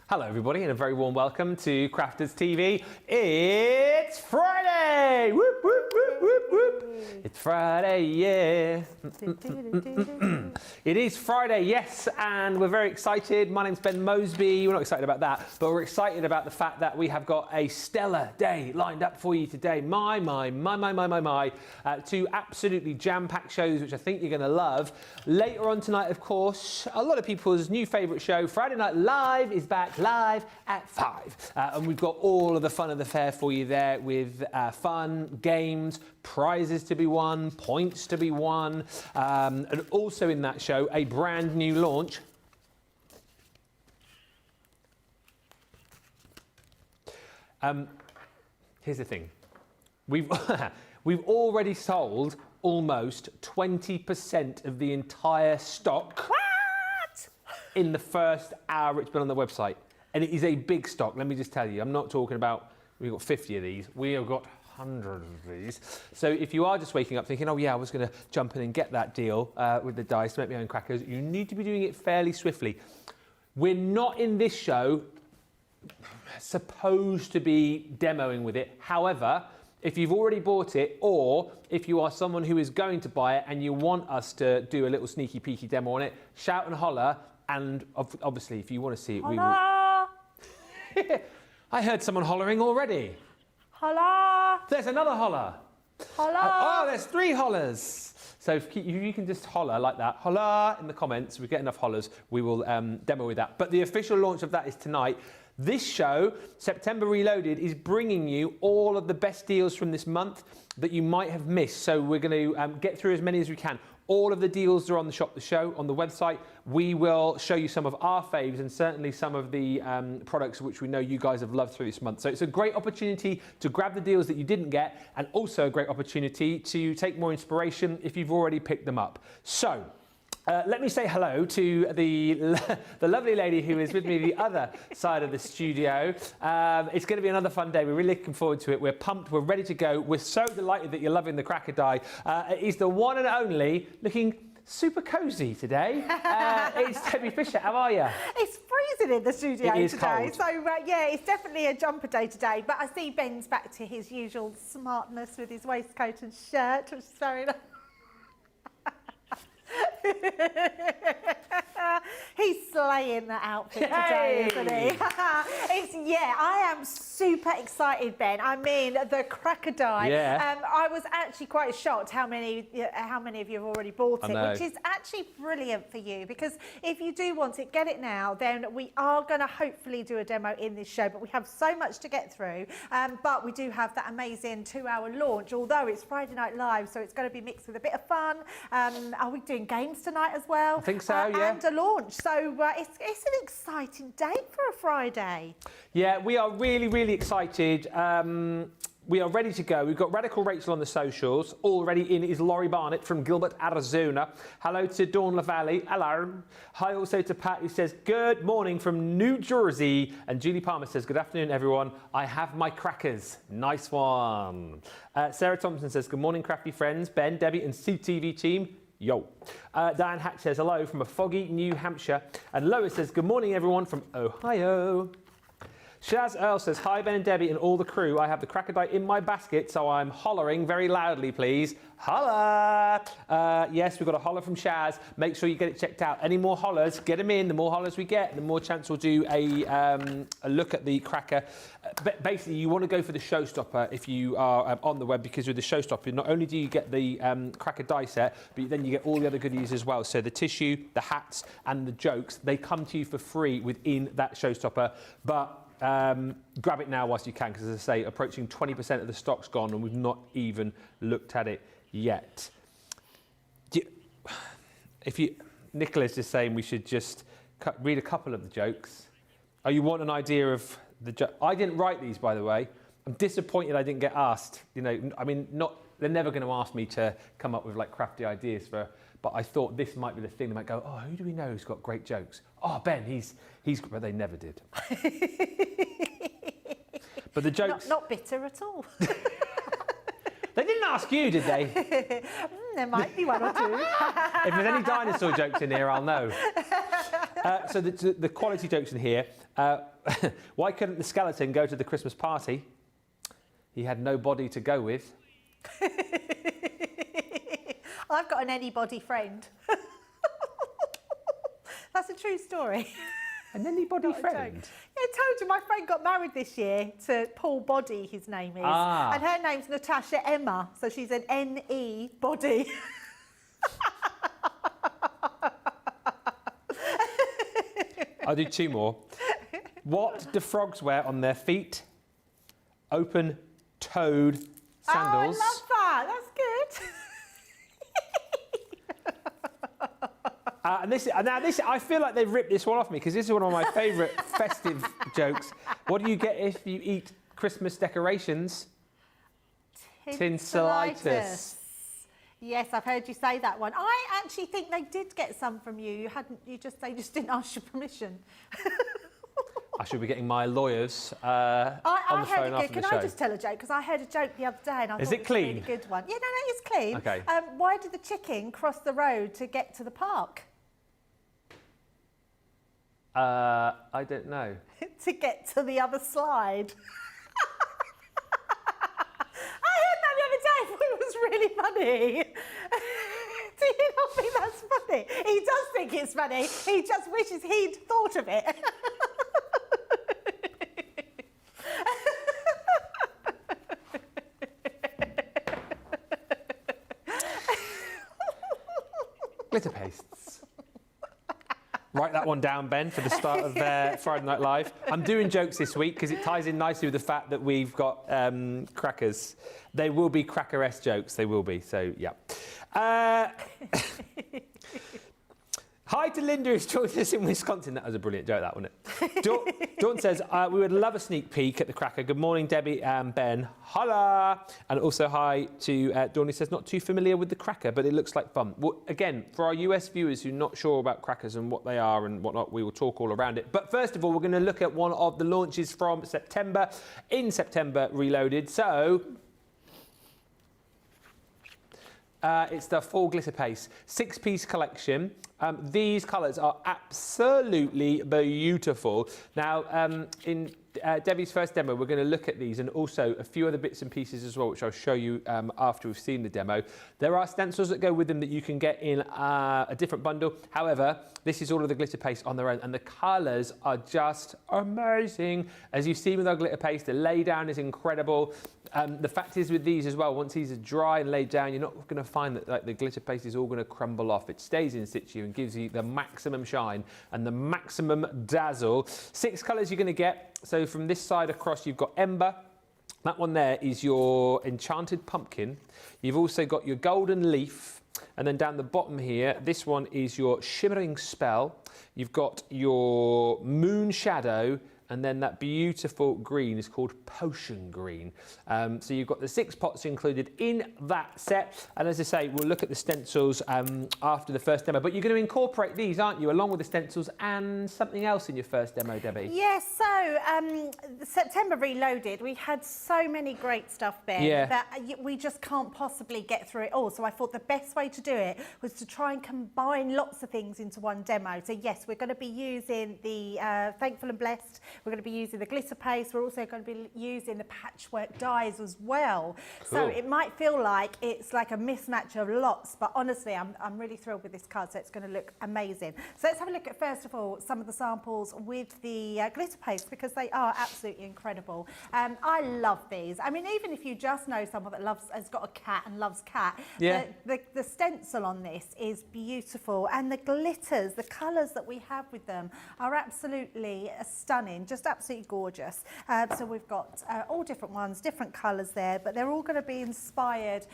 Hello everybody and a very warm welcome to Crafters TV. It's Friday! Whoop, whoop, whoop, whoop, whoop. It's Friday, yeah. It is Friday, yes, and we're very excited. My name's Ben Moseby. We're not excited about that, but we're excited about the fact that we have got a stellar day lined up for you today. My. Two absolutely jam-packed shows, which I think you're going to love. Later on tonight, of course, a lot of people's new favourite show, Friday Night Live, is back live at 5. And we've got all of the fun of the fair for you there with fun, games, prizes to be won, points to be won, and also in that show, a brand new launch. Here's the thing. We've already sold almost 20% of the entire stock. What? In the first hour it's been on the website. And it is a big stock, let me just tell you. I'm not talking about, we've got 50 of these. We have got hundreds of these. So if you are just waking up thinking, oh yeah, I was going to jump in and get that deal with the dice to make my own crackers, you need to be doing it fairly swiftly. We're not in this show supposed to be demoing with it. However, if you've already bought it, or if you are someone who is going to buy it and you want us to do a little sneaky peeky demo on it, shout and holler. And obviously, if you want to see it, Holla! we will. I heard someone hollering already. Holla! There's another holler. Holla! Oh, there's 3 hollers. So if you can just holler like that, holler in the comments. If we get enough hollers, we will demo with that. But the official launch of that is tonight. This show, September Reloaded, is bringing you all of the best deals from this month that you might have missed. So we're going to get through as many as we can. All of the deals are on the Shop the Show, on the website. We will show you some of our faves and certainly some of the products which we know you guys have loved through this month. So it's a great opportunity to grab the deals that you didn't get, and also a great opportunity to take more inspiration if you've already picked them up. So let me say hello to the lovely lady who is with me the other side of the studio. It's going to be another fun day. We're really looking forward to it. We're pumped. We're ready to go. We're so delighted that you're loving the cracker die. It's the one and only, looking super cosy today. It's Debbie Fisher. How are you? It's freezing in the studio it is today. Cold. So yeah, it's definitely a jumper day today. But I see Ben's back to his usual smartness with his waistcoat and shirt, which is very nice. He's slaying the outfit today, isn't he? I am super excited, Ben. I mean, the cracker die. Yeah. I was actually quite shocked how many of you have already bought it, which is actually brilliant for you, because if you do want it, get it now. Then we are going to hopefully do a demo in this show, but we have so much to get through. But we do have that amazing 2-hour launch, although it's Friday Night Live, so it's going to be mixed with a bit of fun. Are we doing games tonight as well? I think so, yeah. And a launch. So it's an exciting day for a Friday. Yeah, we are really, really excited. We are ready to go. We've got Radical Rachel on the socials. Already in is Laurie Barnett from Gilbert, Arizona. Hello to Dawn LaValle. Hello. Hi also to Pat, who says, good morning from New Jersey. And Julie Palmer says, good afternoon, everyone. I have my crackers. Nice one. Sarah Thompson says, good morning, crafty friends. Ben, Debbie and CTV team. Yo. Diane Hatch says, hello from a foggy New Hampshire. And Lois says, good morning, everyone from Ohio. Shaz Earl says, hi Ben and Debbie and all the crew. I have the cracker die in my basket, so I'm hollering very loudly, please. Holla! Yes, we've got a holler from Shaz. Make sure you get it checked out. Any more hollers, get them in. The more hollers we get, the more chance we'll do a look at the cracker. But basically, you want to go for the showstopper if you are on the web, because with the showstopper, not only do you get the cracker die set, but then you get all the other goodies as well. So the tissue, the hats, and the jokes, they come to you for free within that showstopper. But grab it now whilst you can, because as I say, approaching 20% of the stock's gone and we've not even looked at it yet. Nicola's just saying we should just read a couple of the jokes. Oh, you want an idea of the joke? I didn't write these, by the way. I'm disappointed I didn't get asked. You know, I mean, they're never going to ask me to come up with like crafty ideas for. But I thought this might be the thing. They might go, oh, who do we know who's got great jokes? Oh, Ben, he's. But they never did. But the jokes. Not bitter at all. They didn't ask you, did they? There might be one or two. If there's any dinosaur jokes in here, I'll know. So the quality jokes in here. Why couldn't the skeleton go to the Christmas party? He had no body to go with. I've got an anybody friend. That's a true story. An anybody friend? Yeah, I told you, my friend got married this year to Paul Body, his name is. And her name's Natasha Emma, so she's an N-E body. I'll do two more. What do frogs wear on their feet? Open-toed sandals. Oh, I love that. That's good. And this, I feel like they've ripped this one off me, because this is one of my favourite festive jokes. What do you get if you eat Christmas decorations? Tinselitis. Yes, I've heard you say that one. I actually think they did get some from you. They just didn't ask your permission. I should be getting my lawyers on the phone after the show. Can I just tell a joke? Because I heard a joke the other day and I thought it was a really good one. Yeah, no, it's clean. Okay. Why did the chicken cross the road to get to the park? I don't know. To get to the other slide. I heard that the other day. I thought it was really funny. Do you not think that's funny? He does think it's funny. He just wishes he'd thought of it. Glitter pastes. Write that one down, Ben, for the start of Friday Night Live. I'm doing jokes this week because it ties in nicely with the fact that we've got crackers. They will be cracker-esque jokes. They will be. So, yeah. Hi to Linda, who's joined us in Wisconsin. That was a brilliant joke, that, wasn't it? Dawn says, we would love a sneak peek at the cracker. Good morning, Debbie and Ben. Holla! And also hi to Dawn, who says, not too familiar with the cracker, but it looks like fun. Well, again, for our US viewers who are not sure about crackers and what they are and whatnot, we will talk all around it. But first of all, we're going to look at one of the launches from September, in September Reloaded. So it's the full glitter paste, 6-piece collection. These colours are absolutely beautiful. Now, in Debbie's first demo, we're going to look at these and also a few other bits and pieces as well, which I'll show you after we've seen the demo. There are stencils that go with them that you can get in a different bundle. However, this is all of the glitter paste on their own, and the colours are just amazing. As you've seen with our glitter paste, the lay down is incredible. The fact is with these as well, once these are dry and laid down, you're not going to find that like, the glitter paste is all going to crumble off. It stays in situ and gives you the maximum shine and the maximum dazzle. 6 colours you're going to get. So from this side across, you've got Ember. That one there is your Enchanted Pumpkin. You've also got your Golden Leaf. And then down the bottom here, this one is your Shimmering Spell. You've got your Moon Shadow. And then that beautiful green is called Potion Green. So you've got the 6 pots included in that set. And as I say, we'll look at the stencils after the first demo. But you're going to incorporate these, aren't you, along with the stencils and something else in your first demo, Debbie? Yes, so September Reloaded, we had so many great stuff, Ben, that we just can't possibly get through it all. So I thought the best way to do it was to try and combine lots of things into one demo. So yes, we're going to be using the Thankful and Blessed We're going to be using the glitter paste. We're also going to be using the patchwork dies as well. Cool. So it might feel like it's like a mismatch of lots, but honestly, I'm really thrilled with this card, so it's going to look amazing. So let's have a look at, first of all, some of the samples with the glitter paste, because they are absolutely incredible. I love these. I mean, even if you just know someone that has got a cat and loves cat, the stencil on this is beautiful, and the glitters, the colours that we have with them are absolutely stunning, just absolutely gorgeous. So we've got all different ones, different colours there, but they're all going to be inspired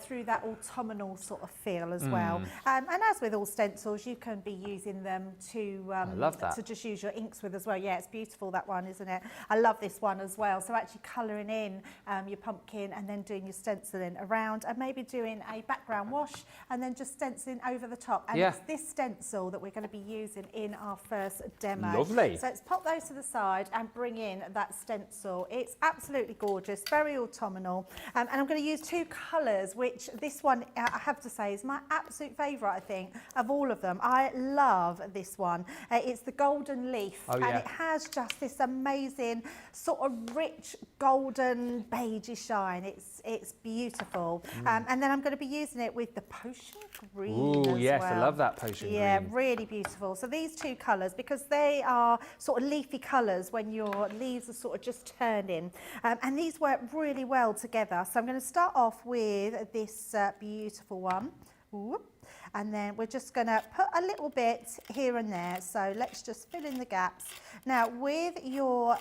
through that autumnal sort of feel as well. And as with all stencils, you can be using them to just use your inks with as well. Yeah, it's beautiful, that one, isn't it? I love this one as well. So actually colouring in your pumpkin and then doing your stenciling around, and maybe doing a background wash and then just stenciling over the top. And it's this stencil that we're going to be using in our first demo. Lovely. So let's pop those to the side and bring in that stencil. It's absolutely gorgeous, very autumnal. And I'm going to use two colours, which this one, I have to say, is my absolute favourite, I think, of all of them. I love this one. It's the golden leaf, and it has just this amazing sort of rich golden beigey shine. It's beautiful. And then I'm going to be using it with the potion green as yes, well. I love that potion green. Yeah, really beautiful. So these two colours, because they are sort of leafy colours when your leaves are sort of just turning, and these work really well together. So I'm going to start off with this beautiful one. Whoop. And then we're just going to put a little bit here and there. So let's just fill in the gaps. Now, with your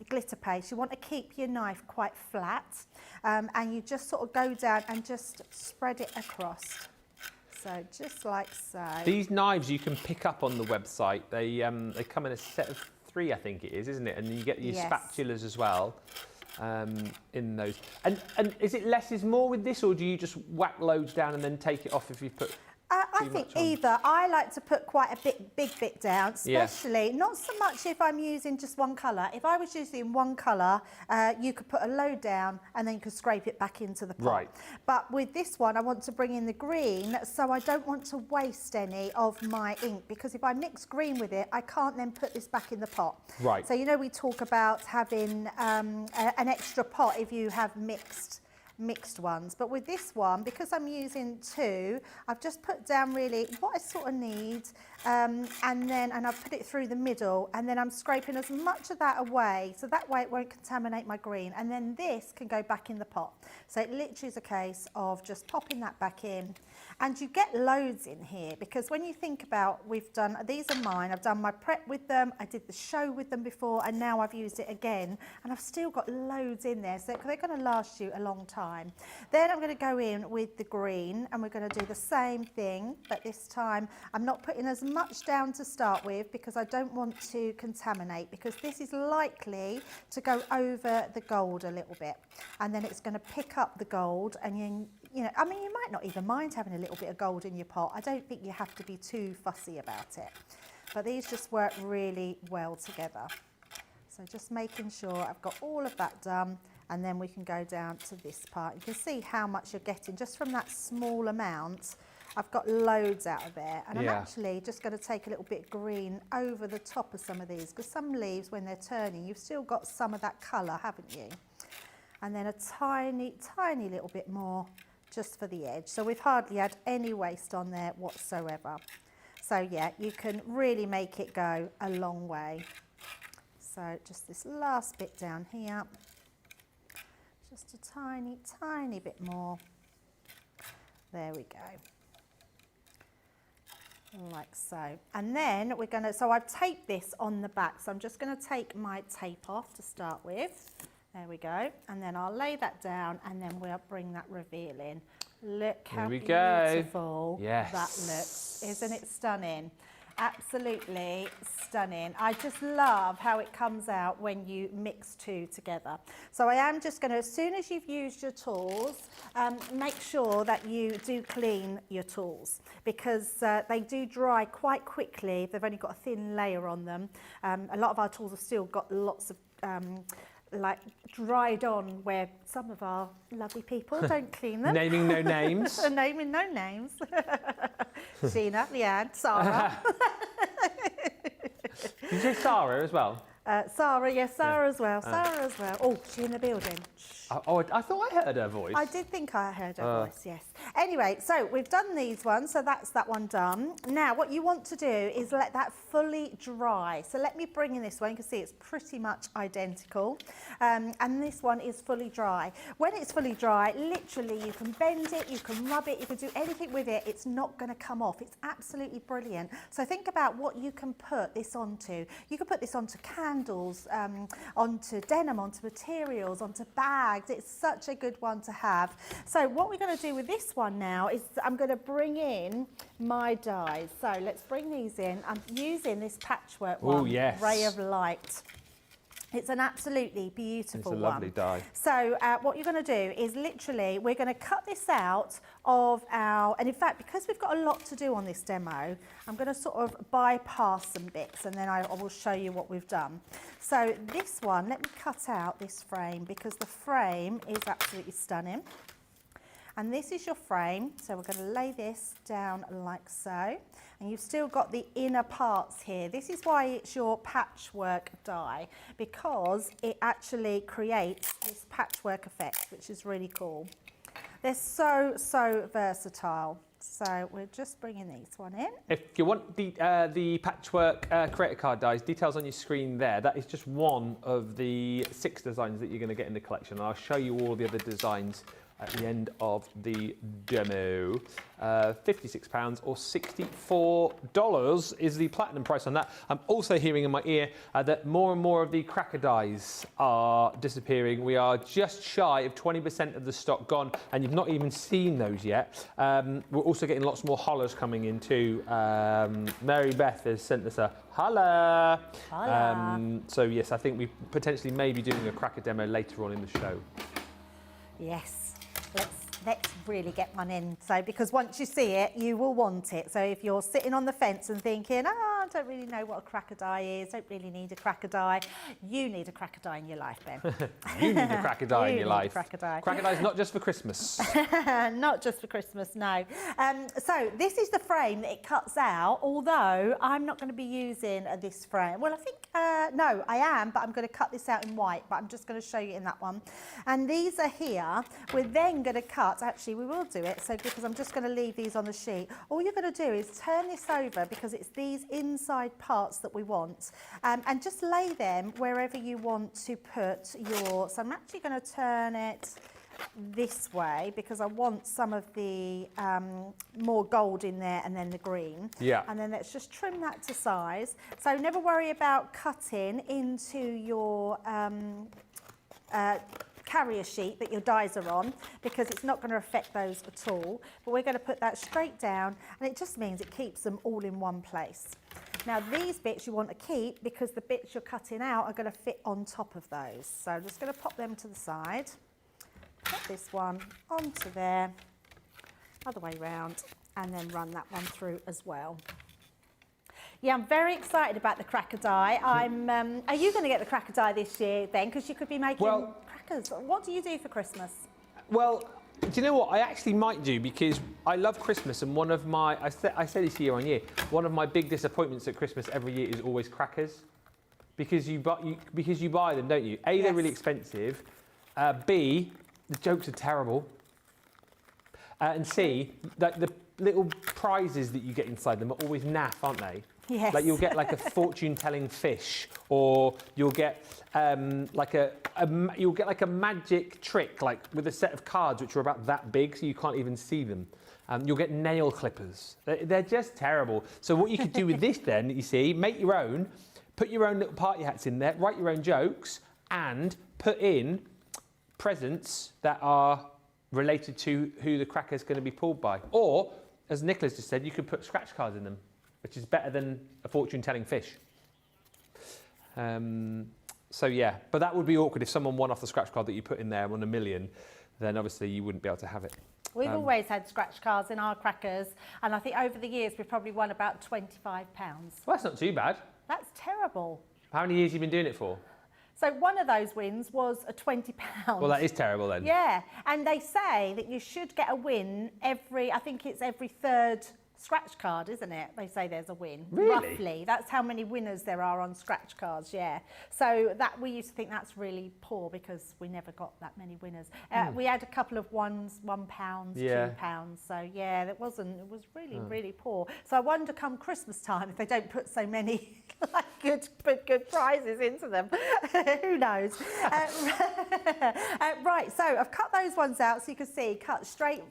glitter paste, you want to keep your knife quite flat, and you just sort of go down and just spread it across. So just like so. These knives you can pick up on the website. They come in a set of 3, I think it is, isn't it? And you get your spatulas as well. In those, and is it less is more with this, or do you just whack loads down and then take it off if you put I think either. I like to put quite a big bit down, especially not so much if I'm using just one colour. If I was using one colour, you could put a load down and then you could scrape it back into the pot. Right. But with this one, I want to bring in the green, so I don't want to waste any of my ink, because if I mix green with it, I can't then put this back in the pot. Right. So, you know, we talk about having an extra pot if you have mixed ones, but with this one, because I'm using 2, I've just put down really what I sort of need, and I've put it through the middle, and then I'm scraping as much of that away, so that way it won't contaminate my green, and then this can go back in the pot. So it literally is a case of just popping that back in, and you get loads in here, because when you think about, these are mine, I've done my prep with them, I did the show with them before, and now I've used it again, and I've still got loads in there, so they're going to last you a long time. Then I'm going to go in with the green, and we're going to do the same thing, but this time I'm not putting as much down to start with, because I don't want to contaminate, because this is likely to go over the gold a little bit, and then it's going to pick up the gold, and you know, I mean, you might not even mind having a little bit of gold in your pot. I don't think you have to be too fussy about it, but these just work really well together. So just making sure I've got all of that done, and then we can go down to this part. You can see how much you're getting just from that small amount. I've got loads out of there, and I'm actually just going to take a little bit of green over the top of some of these, because some leaves, when they're turning, you've still got some of that colour, haven't you? And then a tiny, tiny little bit more just for the edge. So we've hardly had any waste on there whatsoever. So yeah, you can really make it go a long way. So just this last bit down here. Just a tiny, tiny bit more. There we go. Like so. And then we're going to, so I've taped this on the back, so I'm just going to take my tape off to start with. There we go. And then I'll lay that down, and then we'll bring that reveal in. Look how beautiful that looks. Isn't it stunning? Absolutely stunning. I just love how it comes out when you mix 2 together. So I am just going to, as soon as you've used your tools, make sure that you do clean your tools, because they do dry quite quickly. They've only got a thin layer on them. A lot of our tools have still got lots of like dried on, where some of our lovely people don't clean them. Naming no names. Naming no names. Sheena, Leanne, Sarah. Did you say Sarah as well? Sarah, yes, Sarah as well. Sarah as well. Oh, she's in the building. I thought I heard her voice. I did think I heard her voice, yes. Anyway, so we've done these ones, so that's that one done. Now, what you want to do is let that fully dry. So let me bring in this one. You can see it's pretty much identical. And this one is fully dry. When it's fully dry, literally you can bend it, you can rub it, you can do anything with it. It's not going to come off. It's absolutely brilliant. So think about what you can put this onto. You can put this onto candles, onto denim, onto materials, onto bags. It's such a good one to have. So what we're going to do with this one now is I'm going to bring in my dies. So let's bring these in. I'm using this patchwork one, Ray of Light. It's an absolutely beautiful one. It's a lovely die. So what you're going to do is literally, we're going to cut this out of our, and in fact, because we've got a lot to do on this demo, I'm going to sort of bypass some bits and then I will show you what we've done. So this one, let me cut out this frame because the frame is absolutely stunning. And this is your frame, so we're going to lay this down like so. And you've still got the inner parts here. This is why it's your patchwork die, because it actually creates this patchwork effect, which is really cool. They're so, so versatile. So we're just bringing these one in. If you want the patchwork creator card dies, details on your screen there. That is just one of the 6 designs that you're going to get in the collection. And I'll show you all the other designs at the end of the demo. £56 or $64 is the platinum price on that. I'm also hearing in my ear that more and more of the cracker dies are disappearing. We are just shy of 20% of the stock gone, and you've not even seen those yet. We're also getting lots more hollers coming in too. Mary Beth has sent us a holla. So yes, I think we potentially may be doing a cracker demo later on in the show. Yes. Let's really get one in. So, because once you see it, you will want it. So if you're sitting on the fence and thinking, I don't really know what a cracker die is, don't really need a cracker die, you need a cracker die in your life, Ben. You need a cracker die in your life. Cracker die. Cracker die is not just for Christmas. Not just for Christmas, no. So this is the frame that it cuts out, although I'm not going to be using this frame. Well, I think, no, I am, but I'm going to cut this out in white, but I'm just going to show you in that one. And these are here. We're then going to cut, actually we will do it, so because I'm just going to leave these on the sheet. All you're going to do is turn this over because it's these inside parts that we want, and just lay them wherever you want to put your, so I'm actually going to turn it this way because I want some of the more gold in there and then the green. Yeah. And then let's just trim that to size. So never worry about cutting into your carrier sheet that your dies are on because it's not going to affect those at all. But we're going to put that straight down, and it just means it keeps them all in one place. Now these bits you want to keep because the bits you're cutting out are going to fit on top of those. So I'm just going to pop them to the side. Put this one onto there, other way round, and then run that one through as well. Yeah, I'm very excited about the cracker die. Are you going to get the cracker die this year then? Because you could be making crackers. What do you do for Christmas? Well, do you know what? I actually might do because I love Christmas, and one of my, I say this year on year, one of my big disappointments at Christmas every year is always crackers. Because you buy them, don't you? A, they're really expensive. B, the jokes are terrible. And C, the little prizes that you get inside them are always naff, aren't they? Yes. Like you'll get like a fortune-telling fish, or you'll get like a magic trick, like with a set of cards which are about that big, so you can't even see them. You'll get nail clippers. They're just terrible. So what you could do with this then, you see, make your own, put your own little party hats in there, write your own jokes, and put in presents that are related to who the cracker's going to be pulled by. Or, as Nicola's just said, you could put scratch cards in them, which is better than a fortune-telling fish. So yeah, but that would be awkward if someone won off the scratch card that you put in there on $1 million, then obviously you wouldn't be able to have it. We've always had scratch cards in our crackers, and I think over the years we've probably won about £25. Well, that's not too bad. That's terrible. How many years have you been doing it for? So one of those wins was a £20. Well, that is terrible then. Yeah, and they say that you should get a win every, I think it's every third scratch card, isn't it? They say there's a win. Really? Roughly. That's how many winners there are on scratch cards, yeah. So that we used to think that's really poor because we never got that many winners. We had a couple of ones, £1, £2. So yeah, it was really poor. So I wonder come Christmas time if they don't put so many like good prizes into them. Who knows? Right, so I've cut those ones out so you can see, cut straight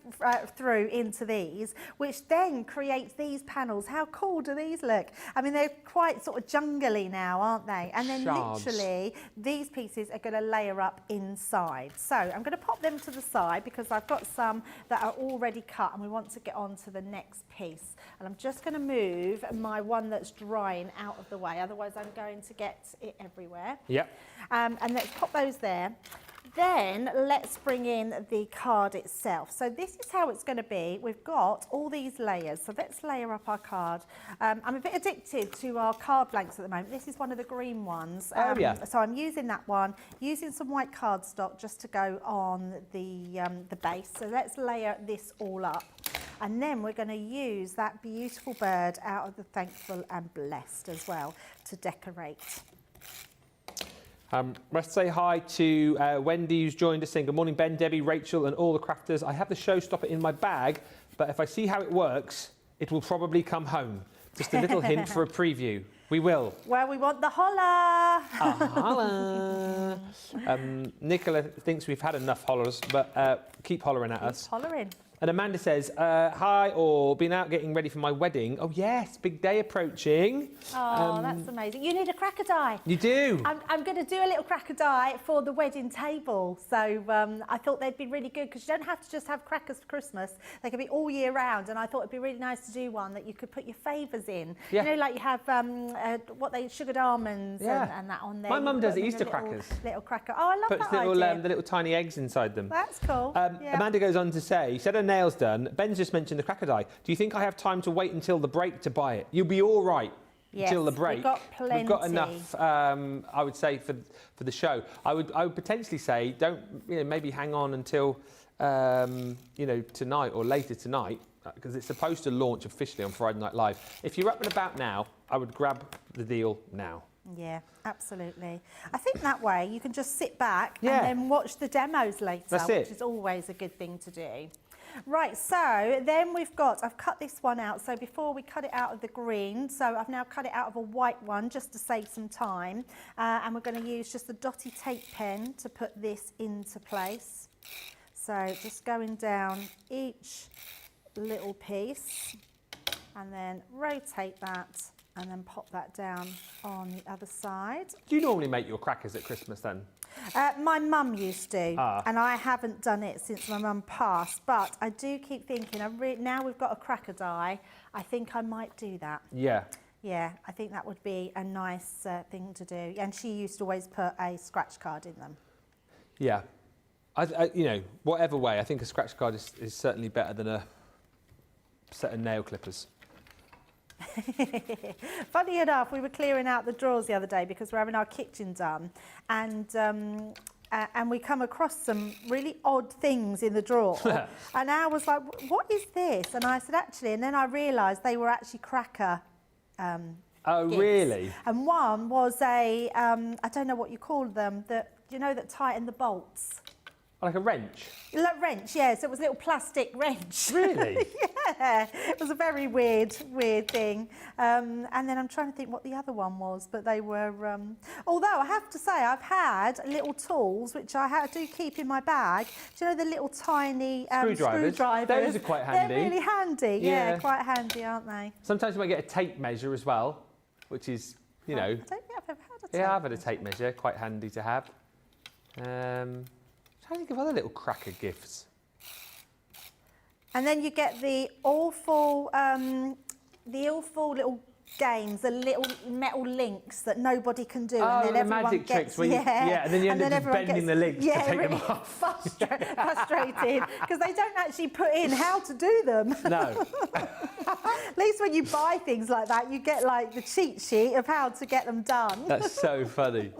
through into these, which then creates these panels. How cool do these look? I mean, they're quite sort of jungly now, aren't they? And then literally these pieces are going to layer up inside. So I'm going to pop them to the side because I've got some that are already cut and we want to get on to the next piece. And I'm just going to move my one that's drying out of the way, otherwise I'm going to get it everywhere. Yep. And let's pop those there. Then let's bring in the card itself. So this is how it's going to be. We've got all these layers. So let's layer up our card. I'm a bit addicted to our card blanks at the moment. This is one of the green ones. So I'm using that one, using some white cardstock just to go on the base. So let's layer this all up. And then we're going to use that beautiful bird out of the Thankful and Blessed as well to decorate. Let's say hi to Wendy, who's joined us saying, good morning, Ben, Debbie, Rachel, and all the crafters. I have the showstopper in my bag, but if I see how it works, it will probably come home. Just a little hint for a preview. We will. Well, we want the holler. Holler. Nicola thinks we've had enough hollers, but keep hollering at us. Hollering. And Amanda says, hi all, been out getting ready for my wedding. Oh yes, big day approaching. Oh, that's amazing. You need a cracker die. You do? I'm going to do a little cracker die for the wedding table. So I thought they'd be really good because you don't have to just have crackers for Christmas. They can be all year round. And I thought it'd be really nice to do one that you could put your favours in. Yeah. You know, like you have sugared almonds and that on there. My mum does Easter crackers. Little cracker. Oh, I love Puts that idea. The little tiny eggs inside them. That's cool. Amanda goes on to say, said her nails done. Ben's just mentioned the cracker die. Do you think I have time to wait until the break to buy it? You'll be all right until the break. We've got plenty. We've got enough, I would say, for the show. I would potentially say, don't, maybe hang on until, tonight or later tonight, because it's supposed to launch officially on Friday Night Live. If you're up and about now, I would grab the deal now. Yeah, absolutely. I think that way you can just sit back and then watch the demos later, which is always a good thing to do. Right, so then I've cut this one out. So before we cut it out of the green, so I've now cut it out of a white one just to save some time. And we're going to use just the dotty tape pen to put this into place. So just going down each little piece and then rotate that and then pop that down on the other side. Do you normally make your crackers at Christmas then? My mum used to, and I haven't done it since my mum passed, but I do keep thinking, now we've got a cracker die, I think I might do that. Yeah. Yeah, I think that would be a nice thing to do. And she used to always put a scratch card in them. Yeah. Whatever way, I think a scratch card is certainly better than a set of nail clippers. Funny enough, we were clearing out the drawers the other day because we're having our kitchen done, and we come across some really odd things in the drawer. And I was like, what is this? And I said, actually, and then I realised they were actually cracker Oh, gifts. really? And one was a, I don't know what you call them, that tighten the bolts. Like a wrench? Like wrench, yeah. So it was a little plastic wrench. Really? Yeah. It was a very weird thing. And then I'm trying to think what the other one was, but they were... although I have to say, I've had little tools, which I do keep in my bag. Do you know the little tiny screwdrivers? Those are quite handy. They're really handy, yeah, quite handy, aren't they? Sometimes you might get a tape measure as well, which is, I don't think I've ever had a tape Yeah, I've had a tape measure, quite handy to have. I think of other little cracker gifts. And then you get the awful little games, the little metal links that nobody can do. Oh, and then the everyone magic gets, tricks where and then you end up just bending the links to take them off. Frustrated, because they don't actually put in how to do them. No. At least when you buy things like that, you get like the cheat sheet of how to get them done. That's so funny.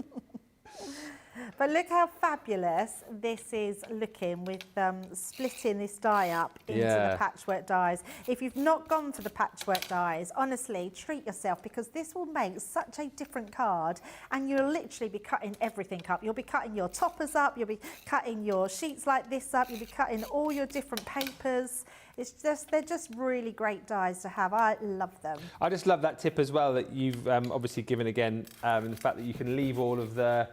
But look how fabulous this is looking with splitting this die up into the patchwork dies. If you've not gone for the patchwork dies, honestly, treat yourself, because this will make such a different card, and you'll literally be cutting everything up. You'll be cutting your toppers up, you'll be cutting your sheets like this up, you'll be cutting all your different papers. It's just, they're just really great dies to have. I love them. I just love that tip as well that you've obviously given again, the fact that you can leave all of the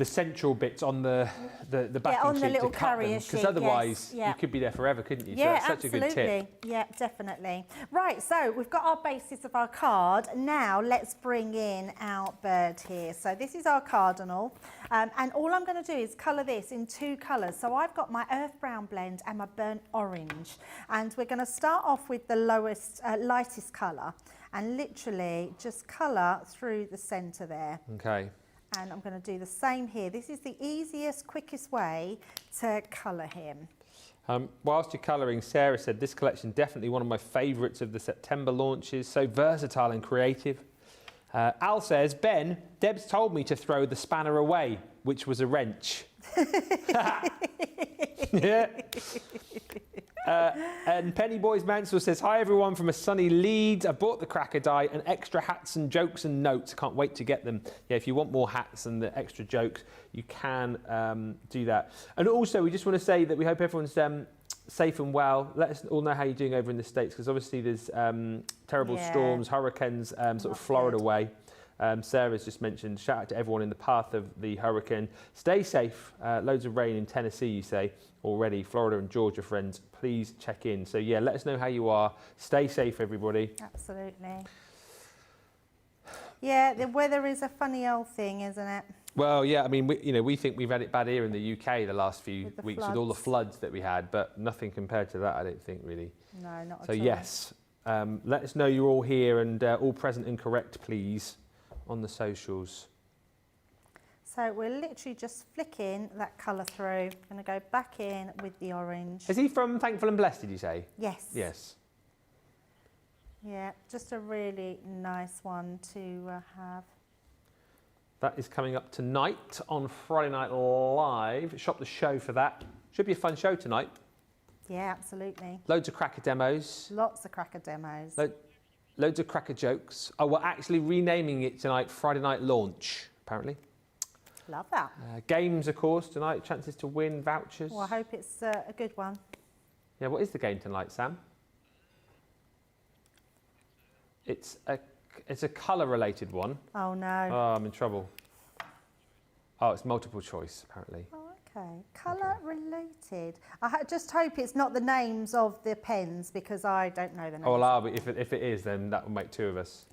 central bits on the backing sheet to cut them, because otherwise you could be there forever, couldn't you? Yeah, so that's such a good tip. Yeah, definitely. Right, so we've got our basis of our card. Now let's bring in our bird here. So this is our cardinal, and all I'm going to do is colour this in 2 colours. So I've got my earth brown blend and my burnt orange, and we're going to start off with the lightest colour, and literally just colour through the centre there. Okay. And I'm going to do the same here. This is the easiest, quickest way to colour him. Whilst you're colouring, Sarah said, this collection definitely one of my favourites of the September launches, so versatile and creative. Al says, Ben, Deb's told me to throw the spanner away, which was a wrench. Yeah. And Penny Boys Mansell says, hi everyone from a sunny Leeds. I bought the cracker die and extra hats and jokes and notes. Can't wait to get them. Yeah, if you want more hats and the extra jokes, you can do that. And also, we just want to say that we hope everyone's safe and well. Let us all know how you're doing over in the States, because obviously there's terrible storms, hurricanes, sort of Florida way. Sarah's just mentioned, shout out to everyone in the path of the hurricane. Stay safe. Loads of rain in Tennessee, you say, already. Florida and Georgia friends, please check in. So yeah, let us know how you are. Stay safe, everybody. Absolutely. Yeah, the weather is a funny old thing, isn't it? Well, yeah, I mean, we think we've had it bad here in the UK the last few weeks with all the floods that we had, but nothing compared to that, I don't think, really. No, not at all. So yes, let us know you're all here and all present and correct, please, on the socials. So we're literally just flicking that colour through. I'm going to go back in with the orange. Is he from Thankful and Blessed, did you say? Yes. Yes. Yeah, just a really nice one to have. That is coming up tonight on Friday Night Live. Shop the show for that. Should be a fun show tonight. Yeah, absolutely. Loads of cracker demos. Lots of cracker demos. Loads of cracker jokes. Oh, we're actually renaming it tonight Friday Night Launch, apparently. Love that. Games, of course, tonight. Chances to win vouchers. Well, I hope it's a good one. Yeah, what is the game tonight, Sam? It's a colour-related one. Oh, no. Oh, I'm in trouble. Oh, it's multiple choice, apparently. Oh, okay. Colour-related. I just hope it's not the names of the pens, because I don't know the names. Oh, well, if it is, then that will make 2 of us.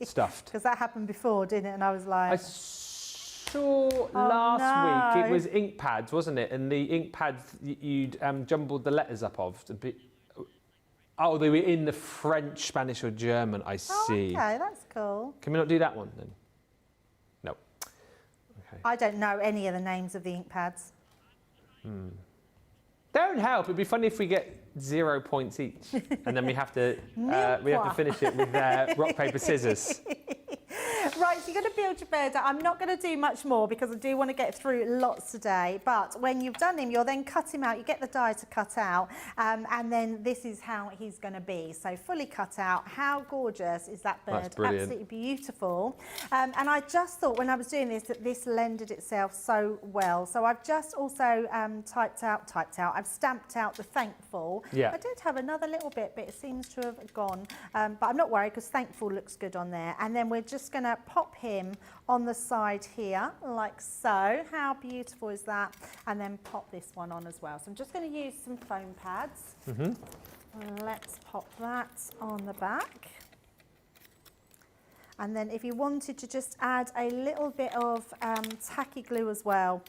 Stuffed. Because that happened before, didn't it? And I was like... I saw last week, it was ink pads, wasn't it? And the ink pads, you'd jumbled the letters up of. Oh, they were in the French, Spanish or German, I see. Okay, that's cool. Can we not do that one then? No. Okay. I don't know any of the names of the ink pads. Don't help. It'd be funny if we get 0 points each, and then we have to finish it with rock, paper, scissors. Right, so you're going to build your bird out. I'm not going to do much more because I do want to get through lots today. But when you've done him, you'll then cut him out. You get the die to cut out, and then this is how he's going to be. So fully cut out. How gorgeous is that bird? That's brilliant. Absolutely beautiful. And I just thought when I was doing this that this lended itself so well. So I've just also typed out. I've stamped out the thankful. Yeah. I did have another little bit, but it seems to have gone. But I'm not worried because thankful looks good on there. And then we're just going to pop him on the side here like so. How beautiful is that? And then pop this one on as well. So I'm just going to use some foam pads. Let's pop that on the back. And then if you wanted to just add a little bit of tacky glue as well,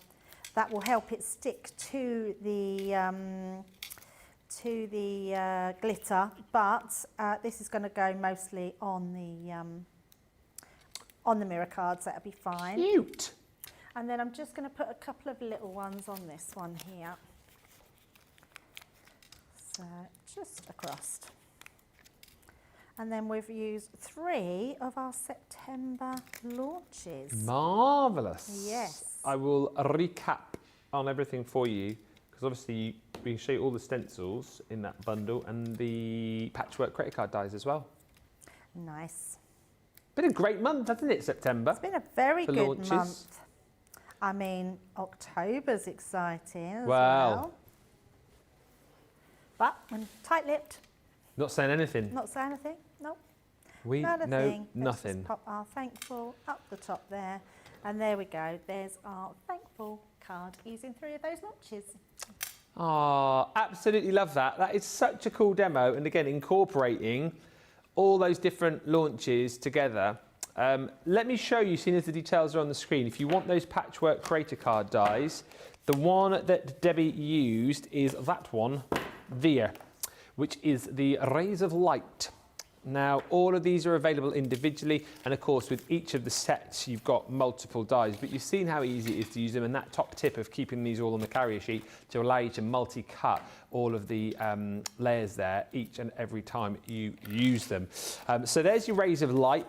that will help it stick to the glitter, but this is going to go mostly on the mirror card, so that'll be fine. Cute. And then I'm just going to put a couple of little ones on this one here. So just across. And then we've used 3 of our September launches. Marvellous. Yes. I will recap on everything for you, because obviously we can show you all the stencils in that bundle and the patchwork credit card dies as well. Nice. Been a great month, hasn't it, September? It's been a very for good launches. month. I mean, October's exciting as well. But I'm tight-lipped. Not saying anything. Not saying anything? No. We Not a know thing. Let's nothing. just pop our thankful up the top there. And there we go. There's our thankful card using 3 of those launches. Oh, absolutely love that. That is such a cool demo. And again, incorporating all those different launches together. Let me show you, seeing as the details are on the screen, if you want those patchwork creator card dies, the one that Debbie used is that one there, which is the Rays of Light. Now, all of these are available individually, and of course, with each of the sets, you've got multiple dies, but you've seen how easy it is to use them, and that top tip of keeping these all on the carrier sheet to allow you to multi-cut all of the layers there each and every time you use them. So there's your Rays of Light.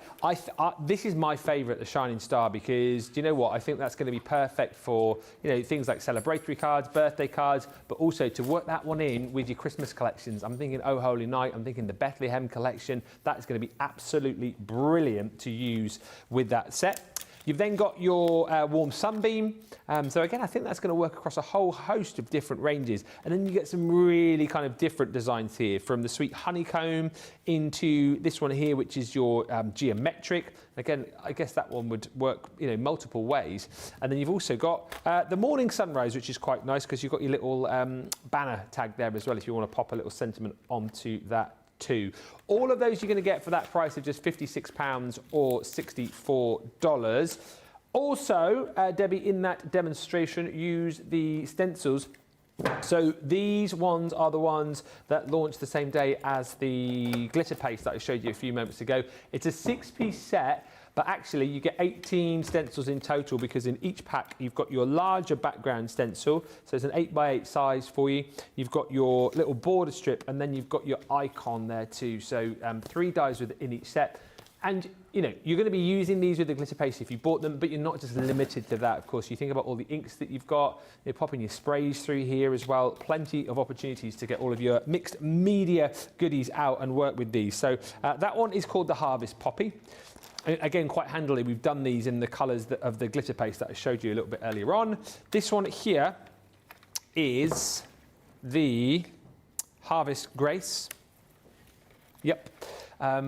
This is my favourite, the Shining Star, because do you know what? I think that's going to be perfect for things like celebratory cards, birthday cards, but also to work that one in with your Christmas collections. I'm thinking Oh Holy Night, I'm thinking the Bethlehem collection. That is going to be absolutely brilliant to use with that set. You've then got your warm sunbeam. So again, I think that's going to work across a whole host of different ranges. And then you get some really kind of different designs here, from the sweet honeycomb into this one here, which is your geometric. Again, I guess that one would work, multiple ways. And then you've also got the morning sunrise, which is quite nice because you've got your little banner tag there as well, if you want to pop a little sentiment onto that too. All of those you're going to get for that price of just £56 or $64. Also, Debbie, in that demonstration, use the stencils. So these ones are the ones that launched the same day as the glitter paste that I showed you a few moments ago. It's a 6-piece set, but actually you get 18 stencils in total, because in each pack you've got your larger background stencil, so it's an 8x8 size for you. You've got your little border strip, and then you've got your icon there too. So 3 dies within each set. And you're going to be using these with the glitter paste if you bought them, but you're not just limited to that. Of course, you think about all the inks that you've got. You're popping your sprays through here as well. Plenty of opportunities to get all of your mixed media goodies out and work with these. So that one is called the Harvest Poppy. Again, quite handily, we've done these in the colours of the glitter paste that I showed you a little bit earlier on. This one here is the Harvest Grace. Yep.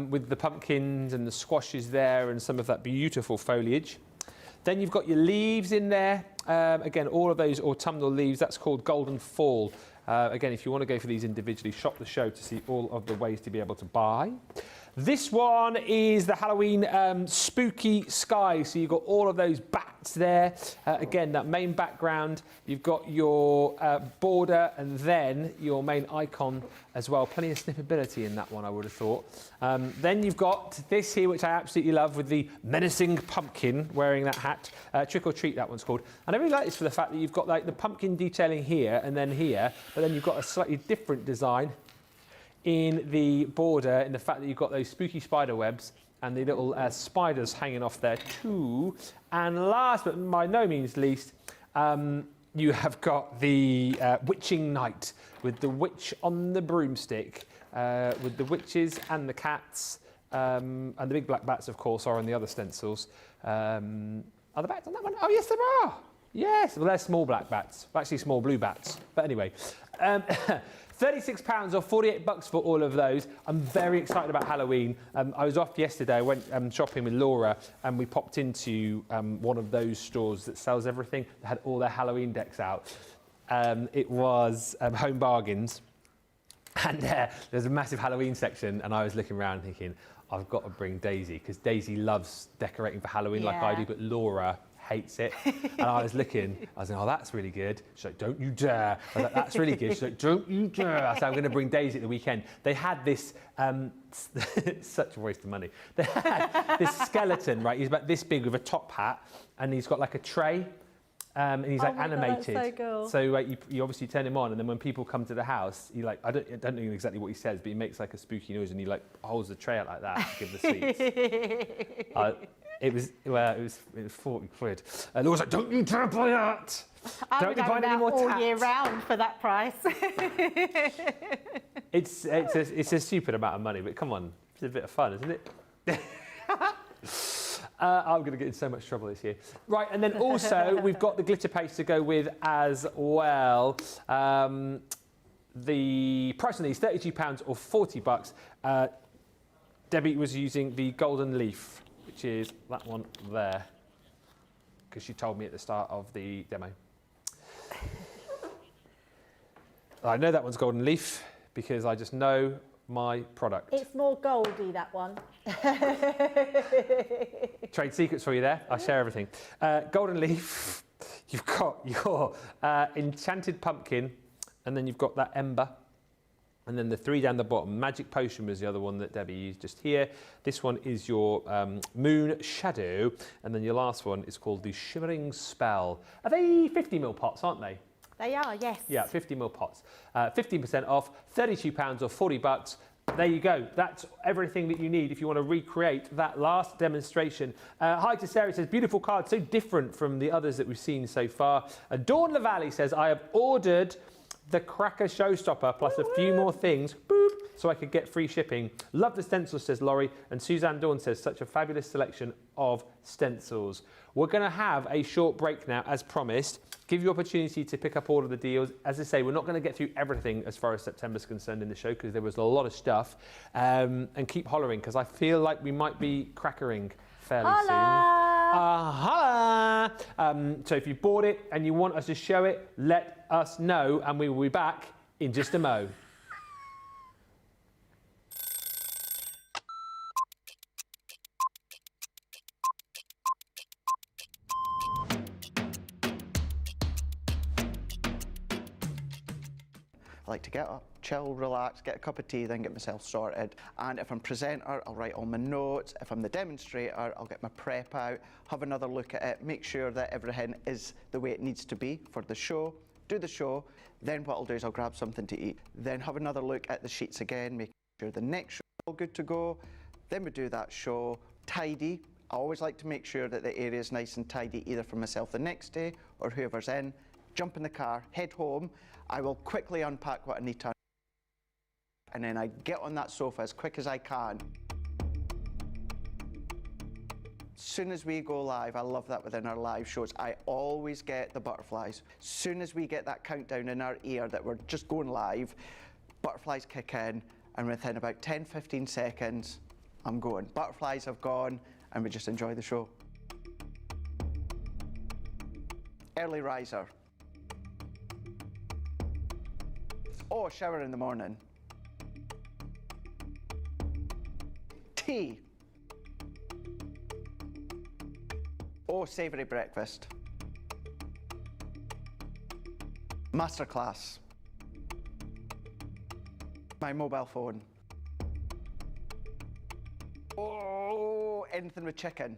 With the pumpkins and the squashes there and some of that beautiful foliage. Then you've got your leaves in there. Again, all of those autumnal leaves, that's called Golden Fall. Again, if you want to go for these individually, shop the show to see all of the ways to be able to buy. This one is the Halloween Spooky Sky. So you've got all of those bats there. Again, that main background. You've got your border and then your main icon as well. Plenty of snippability in that one, I would have thought. Then you've got this here, which I absolutely love, with the menacing pumpkin wearing that hat. Trick or Treat, that one's called. And I really like this for the fact that you've got like the pumpkin detailing here and then here, but then you've got a slightly different design in the border, in the fact that you've got those spooky spider webs and the little spiders hanging off there too. And last but by no means least, you have got the Witching Night with the witch on the broomstick, with the witches and the cats, and the big black bats, of course, are on the other stencils. Are the bats on that one? Oh, yes, there are. Yes, well, they're small black bats, actually small blue bats. But anyway, £36 or $48 for all of those. I'm very excited about Halloween. I was off yesterday. I went shopping with Laura and we popped into one of those stores that sells everything. They had all their Halloween decks out. It was Home Bargains. And there's a massive Halloween section and I was looking around thinking, I've got to bring Daisy, because Daisy loves decorating for Halloween like I do, but Laura hates it. And I was looking, I was like, oh, that's really good. She's like, don't you dare. I was like, that's really good. She's like, don't you dare. I said, I'm going to bring Daisy at the weekend. They had this, such a waste of money. They had this skeleton, right? He's about this big with a top hat and he's got like a tray. And he's like my God, that's animated. so cool. So like, you obviously turn him on, and then when people come to the house, he like I don't know exactly what he says, but he makes like a spooky noise, and he like holds the tray out like that to give the sweets. It was 40 quid. And I was like, don't you dare buy that! Don't you buy any more all year round for that price. It's a stupid amount of money, but come on, it's a bit of fun, isn't it? I'm going to get in so much trouble this year. Right, and then also we've got the glitter paste to go with as well. The price on these, £32 or $40. Debbie was using the golden leaf, which is that one there, because she told me at the start of the demo. I know that one's golden leaf because I just know my product. It's more goldy, that one. Trade secrets for you there. I share everything. Golden leaf, you've got your enchanted pumpkin, and then you've got that ember, and then the 3 down the bottom. Magic potion was the other one that Debbie used just here. This one is your moon shadow, and then your last one is called the shimmering spell. Are they 50ml pots, aren't they? They are, yes. Yeah, 50ml pots. 15% off, £32 or $40. There you go. That's everything that you need if you want to recreate that last demonstration. Hi to Sarah, says, beautiful card, so different from the others that we've seen so far. Dawn LaValle says, I have ordered the Cracker Showstopper plus a few more things, boop, so I could get free shipping. Love the stencils, says Laurie. And Suzanne Dawn says, such a fabulous selection of stencils. We're going to have a short break now, as promised. Give you opportunity to pick up all of the deals. As I say, we're not going to get through everything as far as September's concerned in the show because there was a lot of stuff. And keep hollering because I feel like we might be crackering fairly Holla! soon. So if you bought it and you want us to show it, let us know and we will be back in just a mo. I like to get up, chill, relax, get a cup of tea, then get myself sorted. And if I'm presenter, I'll write all my notes. If I'm the demonstrator, I'll get my prep out, have another look at it, make sure that everything is the way it needs to be for the show, do the show. Then what I'll do is I'll grab something to eat, then have another look at the sheets again, making sure the next show is all good to go. Then we do that show, tidy. I always like to make sure that the area is nice and tidy, either for myself the next day or whoever's in. Jump in the car, head home. I will quickly unpack what I need to unpack, and then I get on that sofa as quick as I can. As soon as we go live, I love that within our live shows, I always get the butterflies. As soon as we get that countdown in our ear that we're just going live, butterflies kick in, and within about 10-15 seconds, I'm going. Butterflies have gone, and we just enjoy the show. Early riser. Oh, shower in the morning. Tea. Oh, savoury breakfast. Masterclass. My mobile phone. Oh, anything with chicken.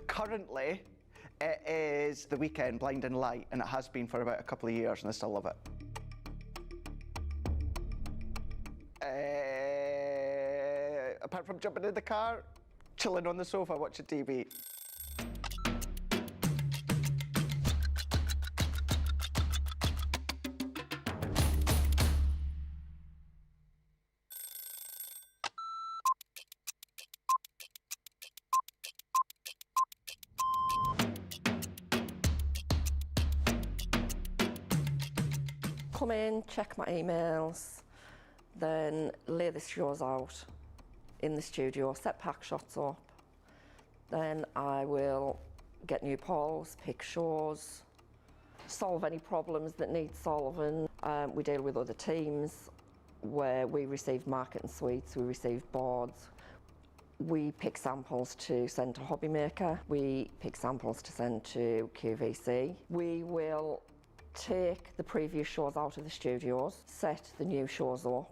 Currently, it is the weekend, Blinding Light, and it has been for about a couple of years, and I still love it. Apart from jumping in the car, chilling on the sofa, watching TV. Come in, check my emails, then lay the shows out in the studio, set pack shots up. Then I will get new polls, pick shows, solve any problems that need solving. We deal with other teams where we receive marketing suites, we receive boards. We pick samples to send to Hobbymaker. We pick samples to send to QVC. We will take the previous shows out of the studios, set the new shows up,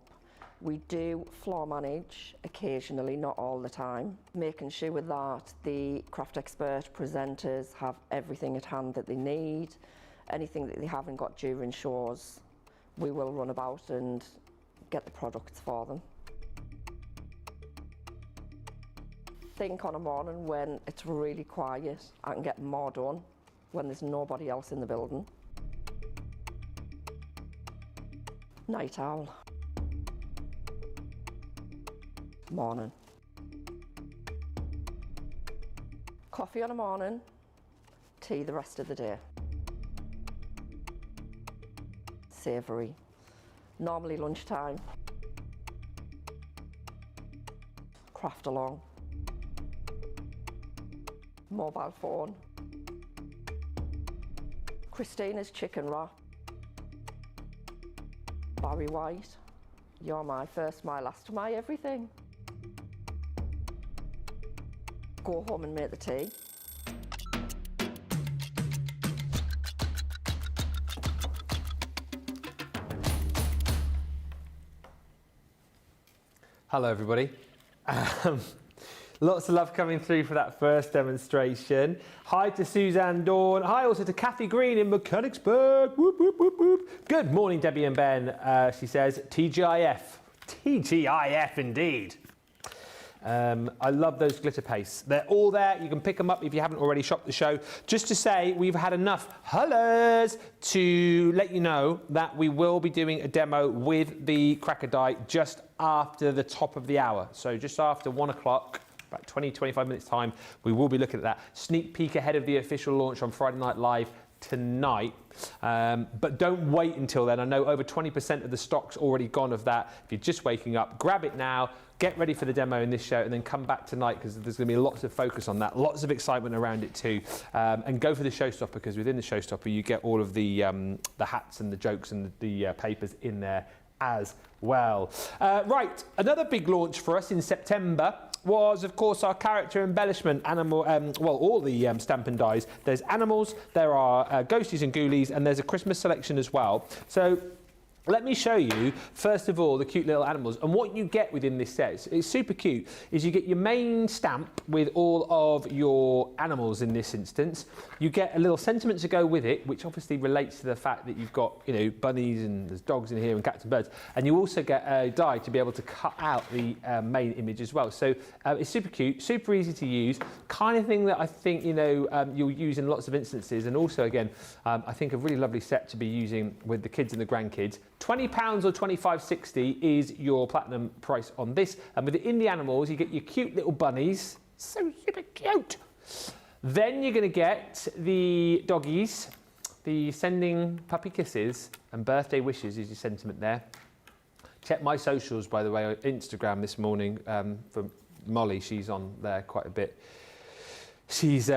We do floor manage occasionally, not all the time, making sure that the craft expert presenters have everything at hand that they need. Anything that they haven't got during shows, we will run about and get the products for them. Think on a morning when it's really quiet, I can get more done when there's nobody else in the building. Night owl. Morning. Coffee on a morning, tea the rest of the day. Savoury. Normally lunchtime. Craft along. Mobile phone. Christina's chicken wrap. Barry White. You're my first, my last, my everything. Go home and make the tea. Hello everybody. Lots of love coming through for that first demonstration. Hi to Suzanne Dawn. Hi also to Kathy Green in Mechanicsburg. Whoop, whoop, whoop, whoop. Good morning, Debbie and Ben. She says, TGIF. TGIF indeed. I love those glitter pastes. They're all there. You can pick them up if you haven't already shopped the show. Just to say, we've had enough hellos to let you know that we will be doing a demo with the cracker die just after the top of the hour. So just after 1 o'clock, about 20-25 minutes time, we will be looking at that. Sneak peek ahead of the official launch on Friday Night Live tonight, but don't wait until then. I know over 20% of the stock's already gone of that. If you're just waking up, grab it now, get ready for the demo in this show, and then come back tonight because there's going to be lots of focus on that, lots of excitement around it too, and go for the showstopper because within the showstopper you get all of the hats and the jokes and the papers in there as well. Right, another big launch for us in September was, of course, our character embellishment animal, well, all the Stampin' Dies. There's animals, there are ghosties and ghoulies, and there's a Christmas selection as well. So let me show you, first of all, the cute little animals. And what you get within this set, it's super cute, is you get your main stamp with all of your animals in this instance. You get a little sentiment to go with it, which obviously relates to the fact that you've got, you know, bunnies and there's dogs in here and cats and birds. And you also get a die to be able to cut out the main image as well. So it's super cute, super easy to use, kind of thing that I think, you know, you'll use in lots of instances. And also, again, I think a really lovely set to be using with the kids and the grandkids. £20 or $25.60 is your platinum price on this. And with the indie animals, you get your cute little bunnies. So super cute. Then you're going to get the doggies, the sending puppy kisses and birthday wishes is your sentiment there. Check my socials, by the way, on Instagram this morning for Molly. She's on there quite a bit. She's...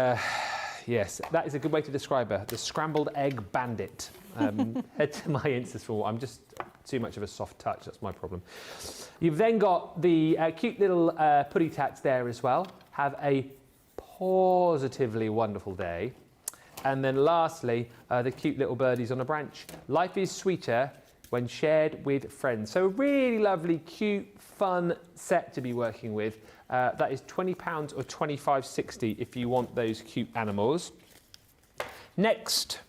yes, that is a good way to describe her, the scrambled egg bandit. Head to my Insta for I'm just too much of a soft touch, that's my problem. You've then got the cute little putty tats there as well. Have a positively wonderful day. And then lastly, the cute little birdies on a branch. Life is sweeter when shared with friends. So a really lovely, cute, fun set to be working with. That is £20 or $25.60 if you want those cute animals. Next,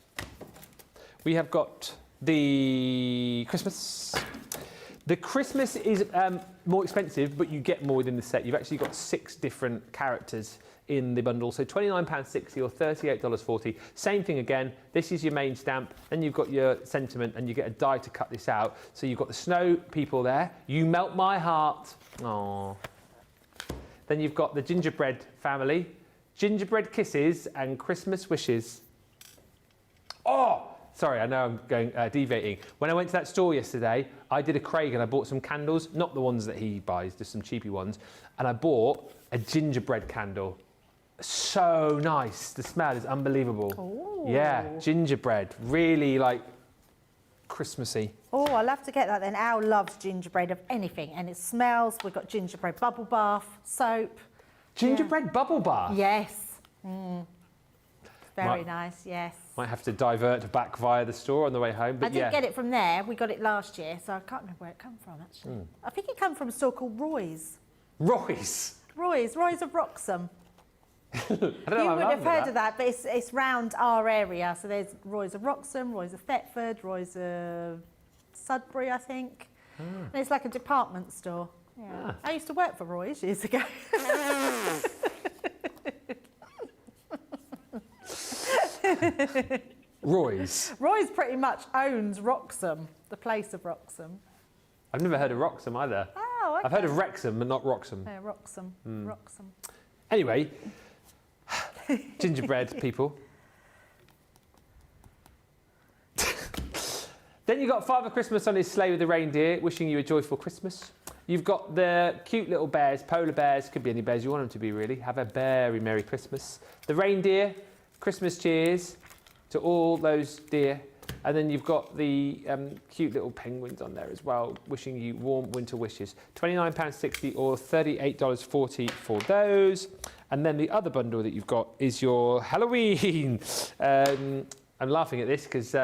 we have got the Christmas. The Christmas is more expensive, but you get more within the set. You've actually got 6 different characters in the bundle, so £29.60 or $38.40. Same thing again, this is your main stamp, then you've got your sentiment and you get a die to cut this out. So you've got the snow people there, you melt my heart. Aww. Then you've got the gingerbread family, gingerbread kisses and Christmas wishes. Oh, sorry, I know I'm going deviating. When I went to that store yesterday, I did a Craig and I bought some candles, not the ones that he buys, just some cheapy ones. And I bought a gingerbread candle. So nice, the smell is unbelievable. Ooh. Yeah, gingerbread, really like Christmassy. Oh, I'll have to get that then. Al loves gingerbread of anything and it smells. We've got gingerbread bubble bath, soap. Gingerbread bubble bath? Yes. Mm. Very nice, yes. Might have to divert back via the store on the way home. But I didn't get it from there. We got it last year, so I can't remember where it came from, actually. I think it came from a store called Roy's. Roy's? Roy's of Wroxham. I don't know. You wouldn't have heard of that, but it's round our area. So there's Roy's of Wroxham, Roy's of Thetford, Roy's of Sudbury, I think. And it's like a department store. Yeah. I used to work for Roy's years ago. Roy's? Roy's pretty much owns Wroxham, the place of Wroxham. I've never heard of Wroxham either. Oh, okay. I've heard of Wrexham, but not Wroxham. Yeah, Wroxham. Wroxham. Anyway, gingerbread people. Then you've got Father Christmas on his sleigh with the reindeer, wishing you a joyful Christmas. You've got the cute little bears, polar bears, could be any bears you want them to be really. Have a very Merry Christmas. The reindeer, Christmas cheers to all those deer. And then you've got the cute little penguins on there as well, wishing you warm winter wishes. £29.60 or $38.40 for those. And then the other bundle that you've got is your Halloween. I'm laughing at this because,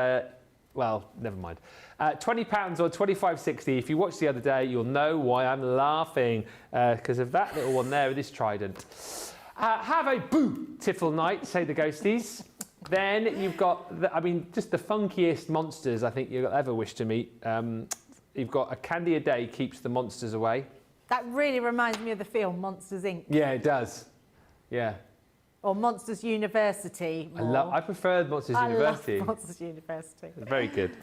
well, never mind. £20 or $25.60. If you watched the other day, you'll know why I'm laughing because of that little one there with this trident. Have a beautiful night, say the ghosties. Then you've got, just the funkiest monsters I think you'll ever wish to meet. You've got a candy a day keeps the monsters away. That really reminds me of the film Monsters, Inc. Yeah, it does. Yeah. Or Monsters University. I preferred Monsters University. I love Monsters University. Very good.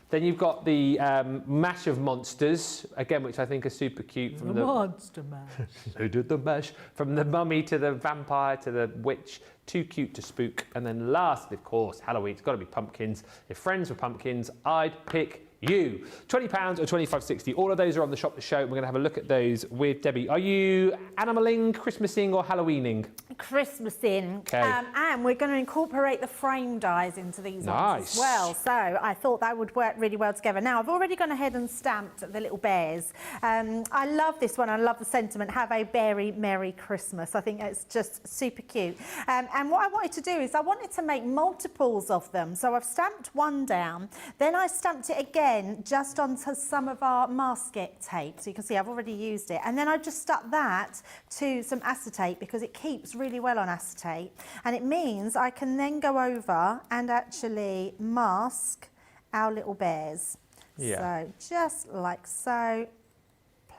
Then you've got the mash of monsters, again, which I think are super cute. From the monster mash. So did the mash. From the mummy to the vampire to the witch. Too cute to spook. And then last, of course, Halloween. It's got to be pumpkins. If friends were pumpkins, I'd pick you. £20 or $25.60. All of those are on the shop to show. We're going to have a look at those with Debbie. Are you animaling, Christmasing or Halloweening? Christmasing. Okay. And we're going to incorporate the frame dies into these ones as well. So I thought that would work really well together. Now, I've already gone ahead and stamped the little bears. I love this one. I love the sentiment. Have a very Merry Christmas. I think it's just super cute. And what I wanted to do is I wanted to make multiples of them. So I've stamped one down. Then I stamped it again just onto some of our masket tape. So you can see I've already used it. And then I just stuck that to some acetate because it keeps really well on acetate. And it means I can then go over and actually mask our little bears. Yeah. So just like so,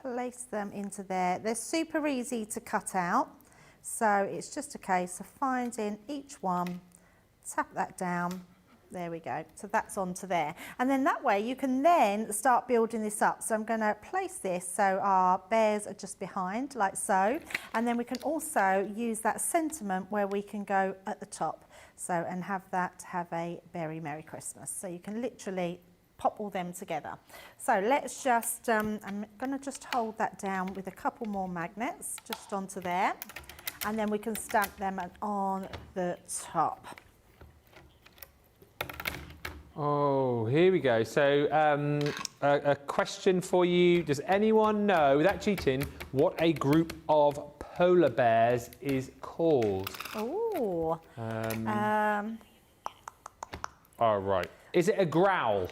place them into there. They're super easy to cut out. So it's just a case of finding each one, tap that down. There we go. So that's onto there. And then that way you can then start building this up. So I'm going to place this so our bears are just behind, like so. And then we can also use that sentiment where we can go at the top. So, and have a very Merry Christmas. So you can literally pop all them together. So let's just, I'm going to just hold that down with a couple more magnets just onto there. And then we can stamp them on the top. Oh, here we go. So a question for you. Does anyone know, without cheating, what a group of polar bears is called? Oh. All right. Is it a growl?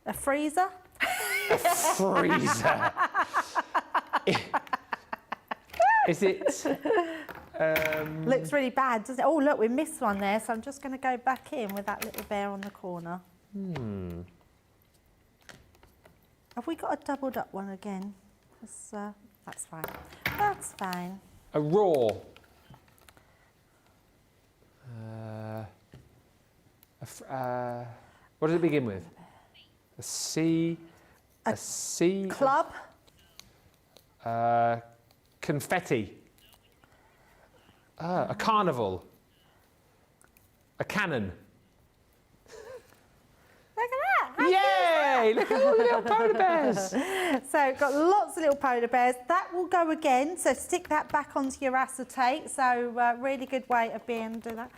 A freezer? A freezer. Is it... Looks really bad, doesn't it? Oh, look, we missed one there, so I'm just going to go back in with that little bear on the corner. Have we got a doubled up one again? That's fine. That's fine. A roar. What does it begin with? A C. A C. Club. Confetti. A carnival. A cannon. Look at that. Yay! Look at all the little polar bears. So got lots of little polar bears. That will go again. So stick that back onto your acetate. So really good way of being able to do that.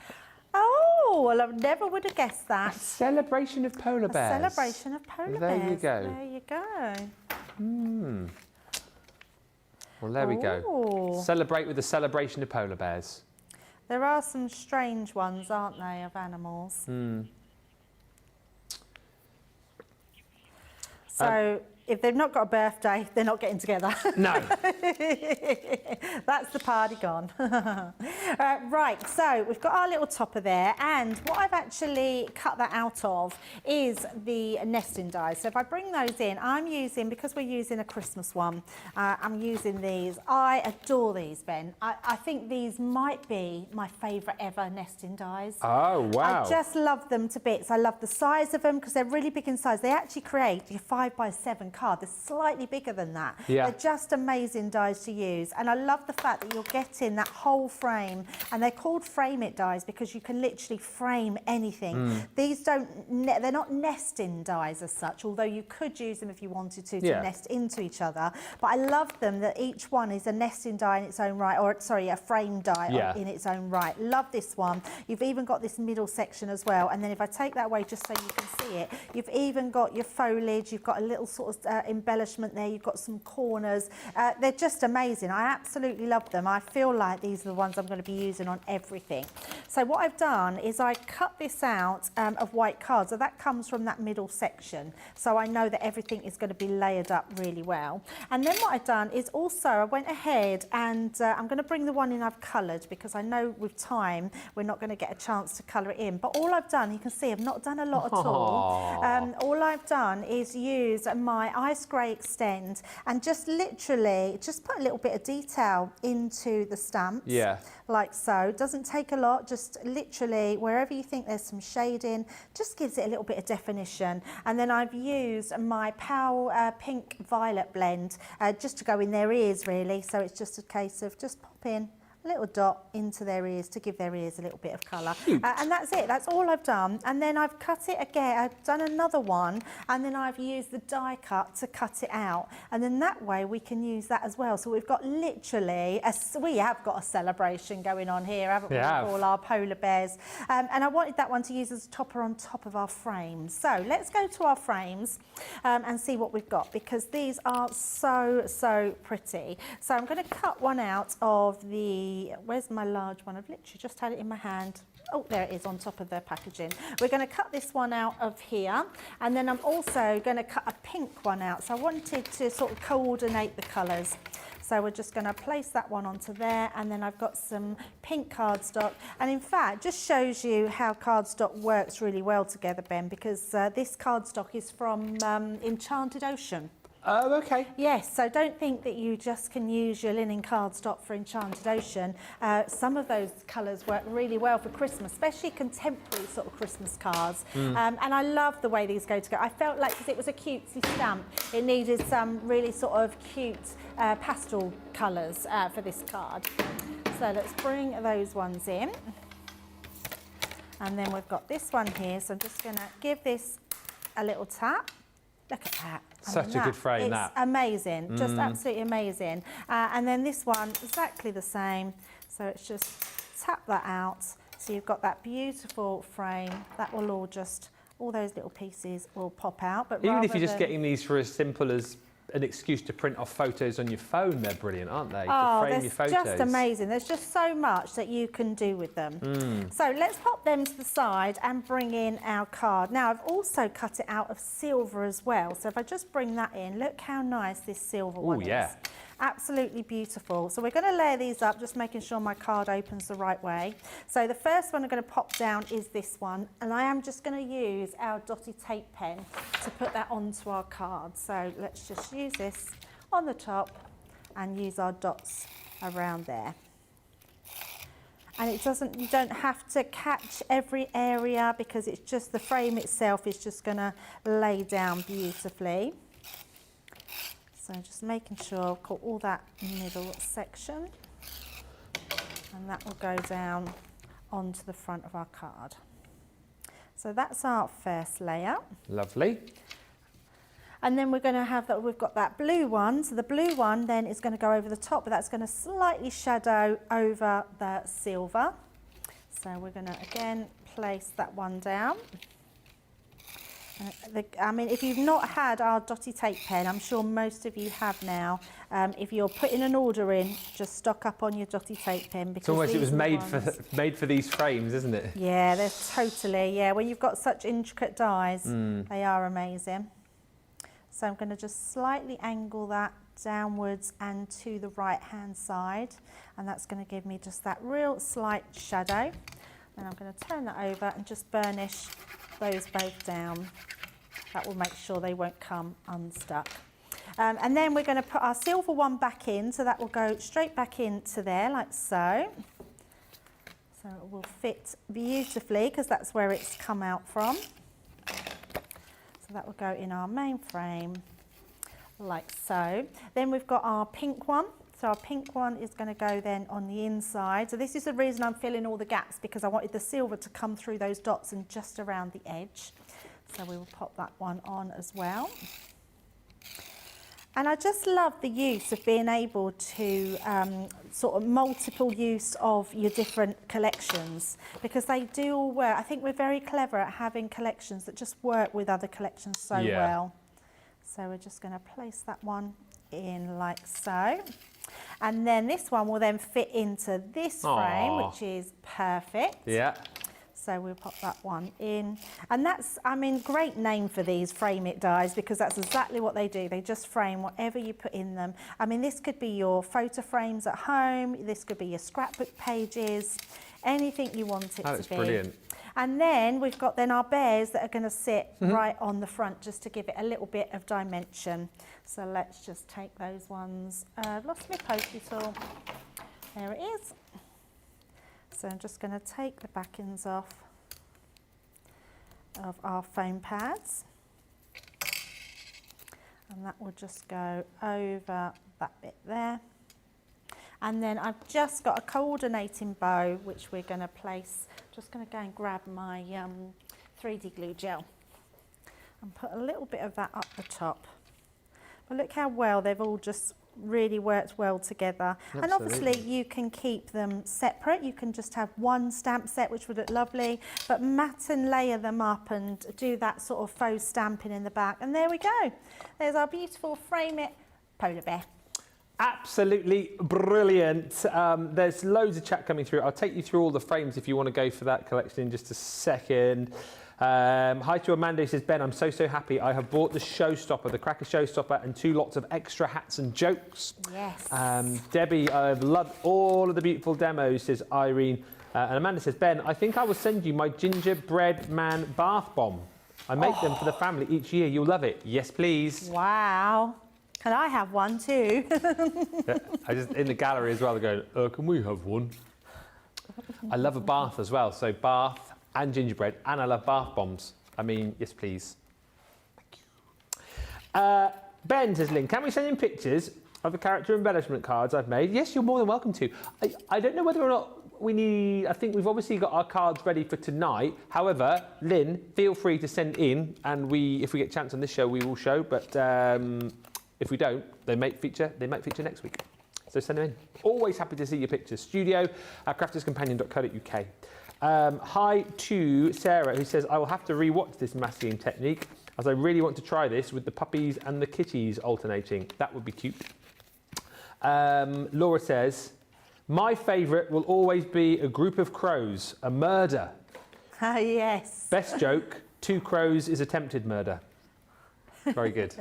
Oh, well, I never would have guessed that. A celebration of polar bears. A celebration of polar There bears. you go. There you go. Well, there we go. Celebrate with the celebration of polar bears. There are some strange ones, aren't they, of animals? So if they've not got a birthday, they're not getting together. No. That's the party gone. Right, so we've got our little topper there, and what I've actually cut that out of is the nesting dies. So if I bring those in, I'm using, because we're using a Christmas one, I'm using these. I adore these, Ben. I think these might be my favourite ever nesting dies. Oh, wow. I just love them to bits. I love the size of them because they're really big in size. They actually create your 5x7 card. They're slightly bigger than that. Yeah. They're just amazing dies to use. And I love the fact that you're getting that whole frame. And they're called frame it dies because you can literally frame anything. These they're not nesting dies as such, although you could use them if you wanted to nest into each other. But I love them that each one is a nesting die in its own right, or sorry, a frame die in its own right. Love this one. You've even got this middle section as well. And then if I take that away just so you can see it, you've even got your foliage, you've got a little sort of embellishment there, you've got some corners. They're just amazing. I absolutely love them. I feel like these are the ones I'm going to be using on everything. So what I've done is I cut this out of white card. So that comes from that middle section. So I know that everything is going to be layered up really well. And then what I've done is also I went ahead and I'm going to bring the one in I've coloured because I know with time we're not going to get a chance to colour it in. But all I've done, you can see I've not done a lot at all. All I've done is use my ice grey extend and just literally just put a little bit of detail into the stamps. Yeah. Like so. It doesn't take a lot, just literally wherever you think there's some shading, just gives it a little bit of definition. And then I've used my Power Pink Violet blend just to go in their ears really. So it's just a case of just popping a little dot into their ears to give their ears a little bit of colour. And that's it, that's all I've done. And then I've cut it again, I've done another one, and then I've used the die cut to cut it out. And then that way we can use that as well. So we've got literally, we have got a celebration going on here, haven't we, with all our polar bears. And I wanted that one to use as a topper on top of our frames. So let's go to our frames and see what we've got, because these are so, so pretty. So I'm going to cut one out of the, where's my large one? I've literally just had it in my hand. Oh, there it is on top of the packaging. We're going to cut this one out of here, and then I'm also going to cut a pink one out. So I wanted to sort of coordinate the colours. So we're just going to place that one onto there, and then I've got some pink cardstock. And in fact, just shows you how cardstock works really well together, Ben, because this cardstock is from Enchanted Ocean. Oh, okay. Yes, so don't think that you just can use your linen cardstock for Enchanted Ocean. Some of those colours work really well for Christmas, especially contemporary sort of Christmas cards. And I love the way these go together. I felt like, because it was a cutesy stamp, it needed some really sort of cute pastel colours for this card. So let's bring those ones in. And then we've got this one here, so I'm just going to give this a little tap. Look at that. Such a good frame, that. It's amazing, just absolutely amazing. And then this one, exactly the same. So it's just tap that out. So you've got that beautiful frame. That will all just, all those little pieces will pop out. But even if you're just getting these for as simple as an excuse to print off photos on your phone, they're brilliant, aren't they? Oh, to frame your photos. Just amazing. There's just so much that you can do with them. So let's pop them to the side and bring in our card. Now, I've also cut it out of silver as well. So if I just bring that in, look how nice this silver one is. Absolutely beautiful. So we're going to layer these up, just making sure my card opens the right way. So the first one I'm going to pop down is this one, and I am just going to use our dotty tape pen to put that onto our card. So let's just use this on the top and use our dots around there. And it doesn't, you don't have to catch every area, because it's just the frame itself is just going to lay down beautifully. So just making sure I've got all that middle section, and that will go down onto the front of our card. So that's our first layer. Lovely. And then we're going to have that, we've got that blue one. So the blue one then is going to go over the top, but that's going to slightly shadow over the silver. So we're going to again place that one down. I mean, if you've not had our dotty tape pen, I'm sure most of you have now. If you're putting an order in, just stock up on your dotty tape pen. Because It's almost, it was made ones, for these frames, isn't it? Yeah, they're totally, yeah. When you've got such intricate dies, they are amazing. So I'm going to just slightly angle that downwards and to the right-hand side. And that's going to give me just that real slight shadow. And I'm going to turn that over and just burnish those both down. That will make sure they won't come unstuck. And then we're going to put our silver one back in, so that will go straight back into there like so. So it will fit beautifully because that's where it's come out from. So that will go in our main frame like so. Then we've got our pink one. So our pink one is going to go then on the inside. So this is the reason I'm filling all the gaps, because I wanted the silver to come through those dots and just around the edge. So we will pop that one on as well. And I just love the use of being able to sort of multiple use of your different collections, because they do all work. I think we're very clever at having collections that just work with other collections so well. So we're just going to place that one in like so. And then this one will then fit into this frame, which is perfect. Yeah. So we'll pop that one in. And that's, I mean, great name for these Frame It dies, because that's exactly what they do. They just frame whatever you put in them. I mean, this could be your photo frames at home. This could be your scrapbook pages, anything you want it to be. That's brilliant. And then we've got then our bears that are going to sit right on the front, just to give it a little bit of dimension. So let's just take those ones. I've lost my pokey tool. There it is. So I'm just going to take the backings off of our foam pads, and that will just go over that bit there. And then I've just got a coordinating bow, which we're going to place. Just going to go and grab my 3D glue gel and put a little bit of that up the top. But look how well they've all just really worked well together. Absolutely. And obviously you can keep them separate. You can just have one stamp set, which would look lovely, but mat and layer them up and do that sort of faux stamping in the back. And there we go. There's our beautiful Frame It polar bear. Absolutely brilliant. There's loads of chat coming through. I'll take you through all the frames if you want to go for that collection in just a second. Hi to Amanda, who says, Ben, I'm so happy. I have bought the showstopper, the Cracker showstopper, and 2 lots of extra hats and jokes. Yes. Debbie, I've loved all of the beautiful demos, says Irene. And Amanda says, Ben, I think I will send you my gingerbread man bath bomb. I make them for the family each year. You'll love it. Yes, please. Wow. Can I have one too? Yeah, I just in the gallery as well, they're going, can we have one? I love a bath as well, so bath and gingerbread, and I love bath bombs. I mean, yes, please. Thank you. Ben says, Lynn, can we send in pictures of the character embellishment cards I've made? Yes, you're more than welcome to. I don't know whether or not we need, I think we've obviously got our cards ready for tonight. However, Lynn, feel free to send in, and if we get a chance on this show, we will show, but if we don't, they might feature next week. So send them in. Always happy to see your pictures. Studio at crafterscompanion.co.uk. Hi to Sarah, who says, I will have to re-watch this masking technique, as I really want to try this with the puppies and the kitties alternating. That would be cute. Laura says, my favourite will always be a group of crows, a murder. Ah, yes. Best joke, 2 crows is attempted murder. Very good.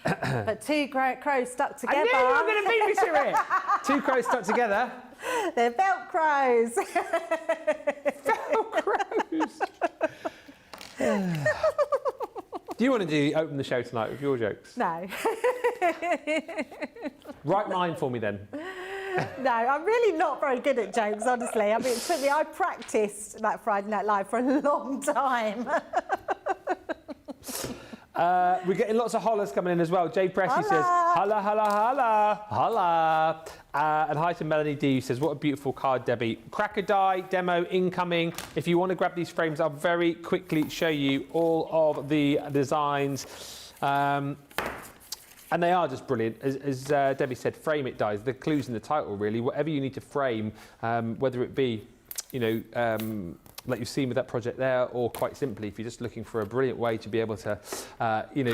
But 2 crows stuck together. I knew you were going to beat me to it. 2 crows stuck together. They're Velcros. Velcros. Do you want to open the show tonight with your jokes? No. Write mine for me then. No, I'm really not very good at jokes, honestly. I mean, it took me, I practiced that Friday Night Live for a long time. We're getting lots of hollers coming in as well. Jay Pressy Holla. says, holla, holla, holla, holla. And hi to Melanie D, who says, what a beautiful card, Debbie. Cracker die demo incoming. If you want to grab these frames, I'll very quickly show you all of the designs. And they are just brilliant. As Debbie said, Frame It dies. The clue's in the title, really. Whatever you need to frame, whether it be, like you've seen with that project there, or quite simply, if you're just looking for a brilliant way to be able to,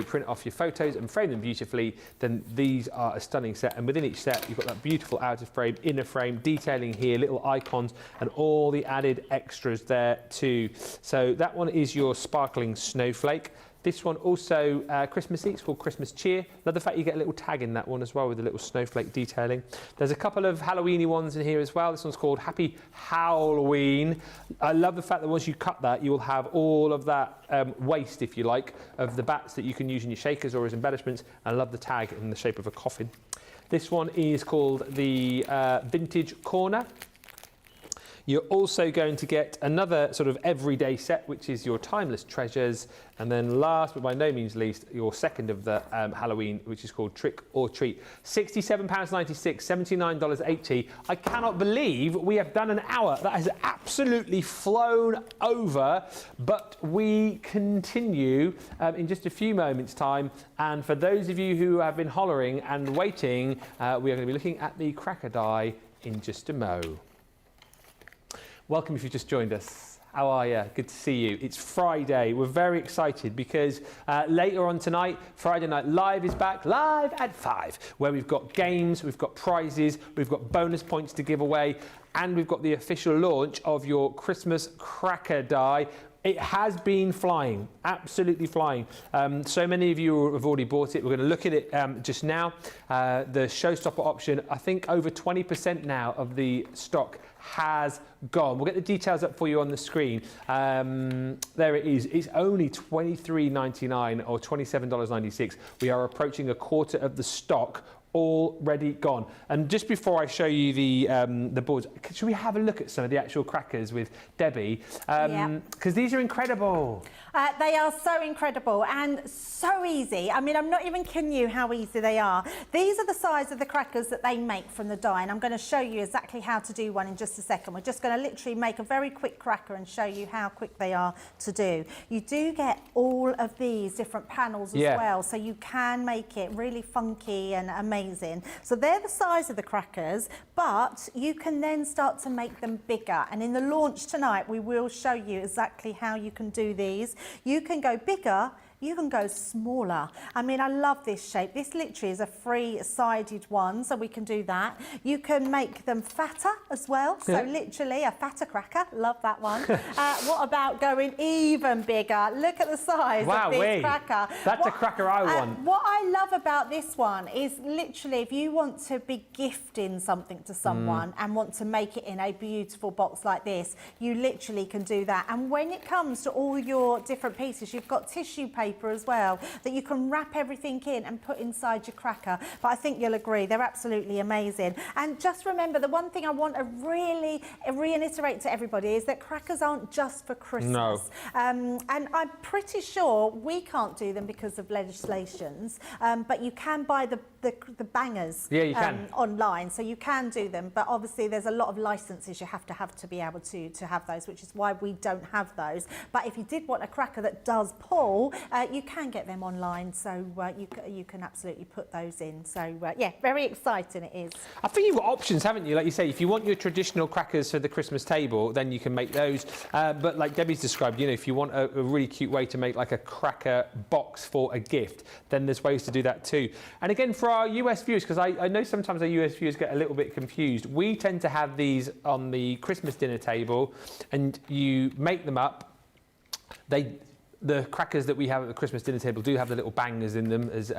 print off your photos and frame them beautifully, then these are a stunning set. And within each set, you've got that beautiful outer frame, inner frame, detailing here, little icons, and all the added extras there too. So that one is your sparkling snowflake. This one also Christmassy, it's called Christmas Cheer. Love the fact you get a little tag in that one as well with a little snowflake detailing. There's a couple of Halloweeny ones in here as well. This one's called Happy Halloween. I love the fact that once you cut that, you will have all of that waste, if you like, of the bats that you can use in your shakers or as embellishments. I love the tag in the shape of a coffin. This one is called the Vintage Corner. You're also going to get another sort of everyday set, which is your Timeless Treasures. And then last, but by no means least, your second of the Halloween, which is called Trick or Treat. £67.96, $79.80. I cannot believe we have done an hour. That has absolutely flown over, but we continue in just a few moments' time. And for those of you who have been hollering and waiting, we are going to be looking at the cracker die in just a mo. Welcome if you've just joined us. How are you? Good to see you. It's Friday. We're very excited because later on tonight, Friday Night Live is back, live at 5, where we've got games, we've got prizes, we've got bonus points to give away, and we've got the official launch of your Christmas cracker die. It has been flying, absolutely flying. So many of you have already bought it. We're going to look at it just now. The showstopper option, I think over 20% now of the stock has gone. We'll get the details up for you on the screen. There it is. It's only $23.99 or $27.96. We are approaching a quarter of the stock already gone. And just before I show you the boards, should we have a look at some of the actual crackers with Debbie? Because these are incredible. They are so incredible and so easy. I mean, I'm not even kidding you how easy they are. These are the size of the crackers that they make from the die, and I'm going to show you exactly how to do one in just a second. We're just going to literally make a very quick cracker and show you how quick they are to do. You do get all of these different panels as well, so you can make it really funky and amazing. So they're the size of the crackers, but you can then start to make them bigger. And in the launch tonight, we will show you exactly how you can do these. You can go bigger, you can go smaller. I mean, I love this shape. This literally is a three-sided one, so we can do that. You can make them fatter as well, so literally a fatter cracker. Love that one. What about going even bigger? Look at the size of this cracker. That's a cracker I want. What I love about this one is literally if you want to be gifting something to someone and want to make it in a beautiful box like this, you literally can do that. And when it comes to all your different pieces, you've got tissue paper as well that you can wrap everything in and put inside your cracker. But I think you'll agree they're absolutely amazing. And just remember, the one thing I want to really reiterate to everybody is that crackers aren't just for Christmas. No. And I'm pretty sure we can't do them because of legislations, but you can buy the bangers you can. online, so you can do them. But obviously there's a lot of licenses you have to be able to have those, which is why we don't have those. But if you did want a cracker that does pull, you can get them online, so you can absolutely put those in. So yeah, very exciting it is. I think you've got options, haven't you? Like you say, if you want your traditional crackers for the Christmas table, then you can make those. But like Debbie's described, if you want a really cute way to make like a cracker box for a gift, then there's ways to do that too. And again, for our US viewers, because I know sometimes our US viewers get a little bit confused, we tend to have these on the Christmas dinner table, and you make them up. The crackers that we have at the Christmas dinner table do have the little bangers in them, as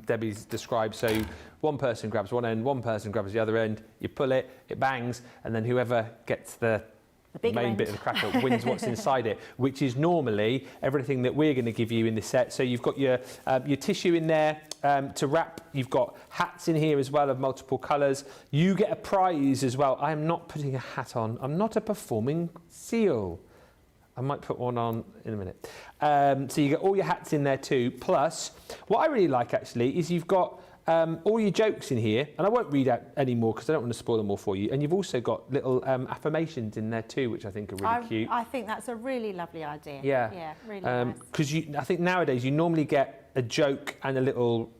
Debbie's described. So one person grabs one end, one person grabs the other end, you pull it, it bangs, and then whoever gets the main bit of the cracker wins what's inside it, which is normally everything that we're going to give you in this set. So you've got your tissue in there to wrap. You've got hats in here as well of multiple colours. You get a prize as well. I am not putting a hat on. I'm not a performing seal. I might put one on in a minute. So you get all your hats in there too. Plus, what I really like actually is you've got all your jokes in here, and I won't read out any more because I don't want to spoil them all for you. And you've also got little affirmations in there too, which I think are really cute. I think that's a really lovely idea. Yeah, really nice. Because I think nowadays you normally get a joke and a little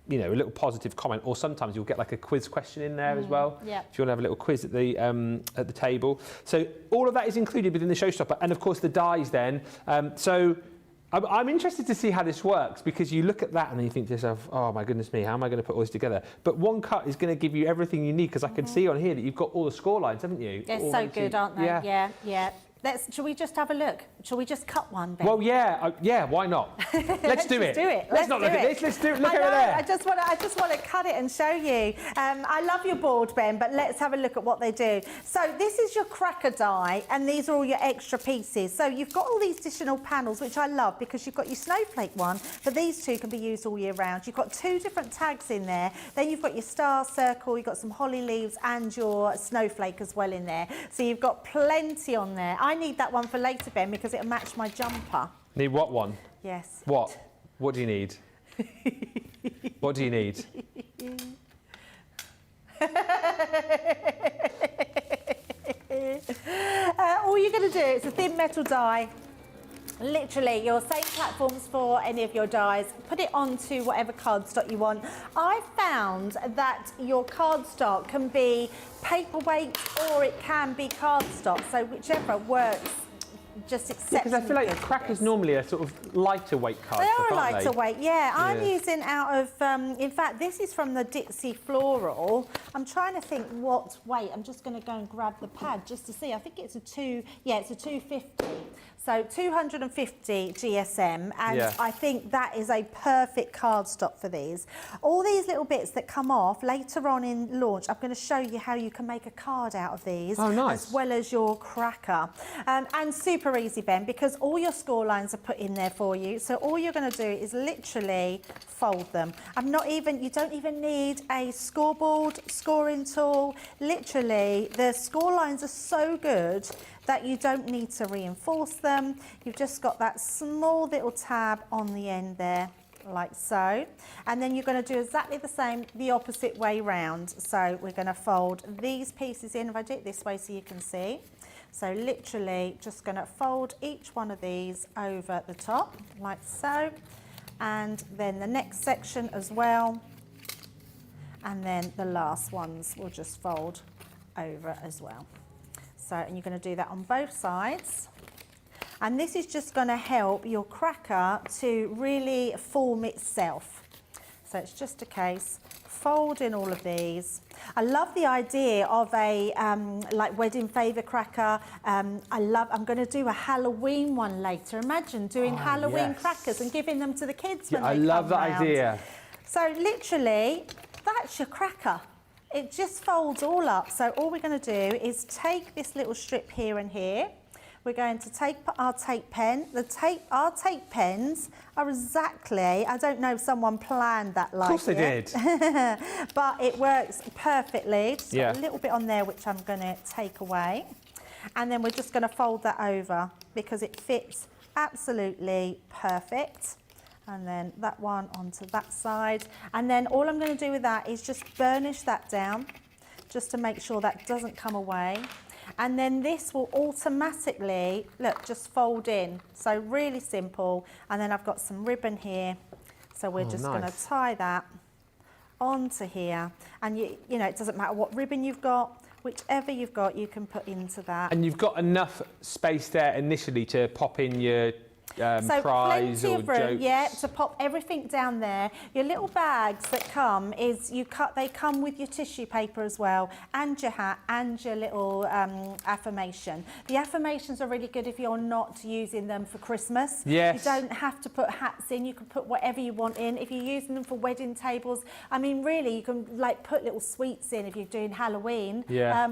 you know, a little positive comment, or sometimes you'll get like a quiz question in there as well. Yeah. If you want to have a little quiz at the table. So all of that is included within the showstopper, and of course the dies then. So I'm interested to see how this works, because you look at that and then you think to yourself, oh my goodness me, how am I going to put all this together? But one cut is going to give you everything you need, because I can see on here that you've got all the score lines, haven't you? They're all so good, aren't they? Yeah. Yeah. Shall we just have a look? Shall we just cut one, Ben? Well, yeah, why not? Let's do it. Let's not look at this. Let's do it. Look over there. I just want to cut it and show you. I love your board, Ben, but let's have a look at what they do. So this is your cracker die, and these are all your extra pieces. So you've got all these additional panels, which I love, because you've got your snowflake one, but these two can be used all year round. You've got 2 different tags in there. Then you've got your star circle, you've got some holly leaves, and your snowflake as well in there. So you've got plenty on there. I need that one for later, Ben, because it'll match my jumper. Need what one? Yes. What? What do you need? What do you need? All you're going to do, it's a thin metal die. Literally, your same platforms for any of your dies. Put it onto whatever cardstock you want. I found that your cardstock can be paperweight or it can be cardstock, so whichever works. Just accept. Because I feel like crackers normally are sort of lighter weight cardstock, They are lighter weight, yeah. I'm Yeah. using out of, in fact, this is from the Dixie Floral. I'm trying to think what weight. I'm just going to go and grab the pad just to see. I think it's it's a 250. So 250 GSM, and Yeah. I think that is a perfect cardstock for these. All these little bits that come off later on in launch, I'm going to show you how you can make a card out of these, Oh, nice. as well as your cracker. And super easy, Ben, because all your score lines are put in there for you. So all you're going to do is literally fold them. You don't even need a scoreboard, scoring tool. Literally, the score lines are so good that you don't need to reinforce them. You've just got that small little tab on the end there, like so. And then you're going to do exactly the same the opposite way round. So we're going to fold these pieces in. If I do it this way so you can see. So literally just going to fold each one of these over the top, like so. And then the next section as well. And then the last ones will just fold over as well. So, and you're going to do that on both sides. And this is just going to help your cracker to really form itself. So it's just a case, folding all of these. I love the idea of a like wedding favour cracker. I'm going to do a Halloween one later. Imagine doing Halloween crackers and giving them to the kids when they come round. I love that idea. So literally, that's your cracker. It just folds all up. So all we're going to do is take this little strip here and here. We're going to take our tape pen. Our tape pens are exactly, I don't know if someone planned that like it. Of course they did. But it works perfectly. Just Yeah. got a little bit on there which I'm going to take away. And then we're just going to fold that over because it fits absolutely perfect. And then that one onto that side. And then all I'm going to do with that is just burnish that down, just to make sure that doesn't come away. And then this will automatically, look, just fold in. So really simple. And then I've got some ribbon here. So we're just going to tie that onto here. And you know, it doesn't matter what ribbon you've got, whichever you've got, you can put into that. And you've got enough space there initially to pop in your so prize plenty or of room, jokes. yeah, to pop everything down there. Your little bags that come they come with your tissue paper as well, and your hat and your little affirmation. The affirmations are really good if you're not using them for Christmas. Yes. You don't have to put hats in. You can put whatever you want in. If you're using them for wedding tables, I mean, really, you can like put little sweets in if you're doing Halloween,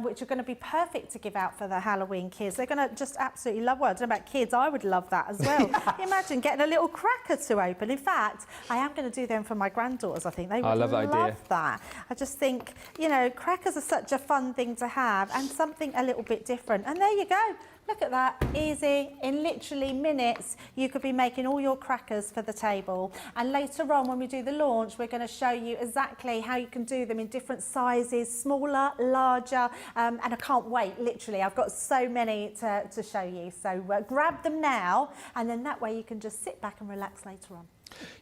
which are going to be perfect to give out for the Halloween kids. They're going to just absolutely love it. I don't know about kids. I would love that as well. Imagine getting a little cracker to open. In fact, I am going to do them for my granddaughters. I think they would love that. I just think, you know, crackers are such a fun thing to have and something a little bit different. And there you go. Look at that, easy. In literally minutes, you could be making all your crackers for the table. And later on, when we do the launch, we're going to show you exactly how you can do them in different sizes, smaller, larger, and I can't wait, literally. I've got so many to show you. So grab them now, and then that way you can just sit back and relax later on.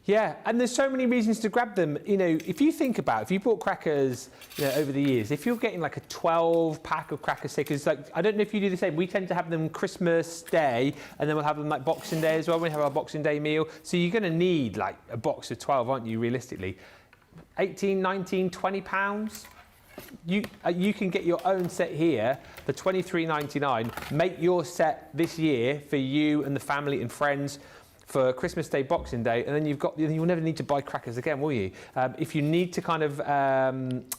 Yeah, and there's so many reasons to grab them. You know, if you think about, if you bought crackers, you know, over the years, if you're getting like a 12 pack of cracker stickers, like, I don't know if you do the same. We tend to have them Christmas Day, and then we'll have them like Boxing Day as well. We have our Boxing Day meal. So you're going to need like a box of 12, aren't you, realistically? 18, 19, 20 pounds. You can get your own set here for £23.99. Make your set this year for you and the family and friends for Christmas Day, Boxing Day, and then you'll never need to buy crackers again, will you? If you need to kind of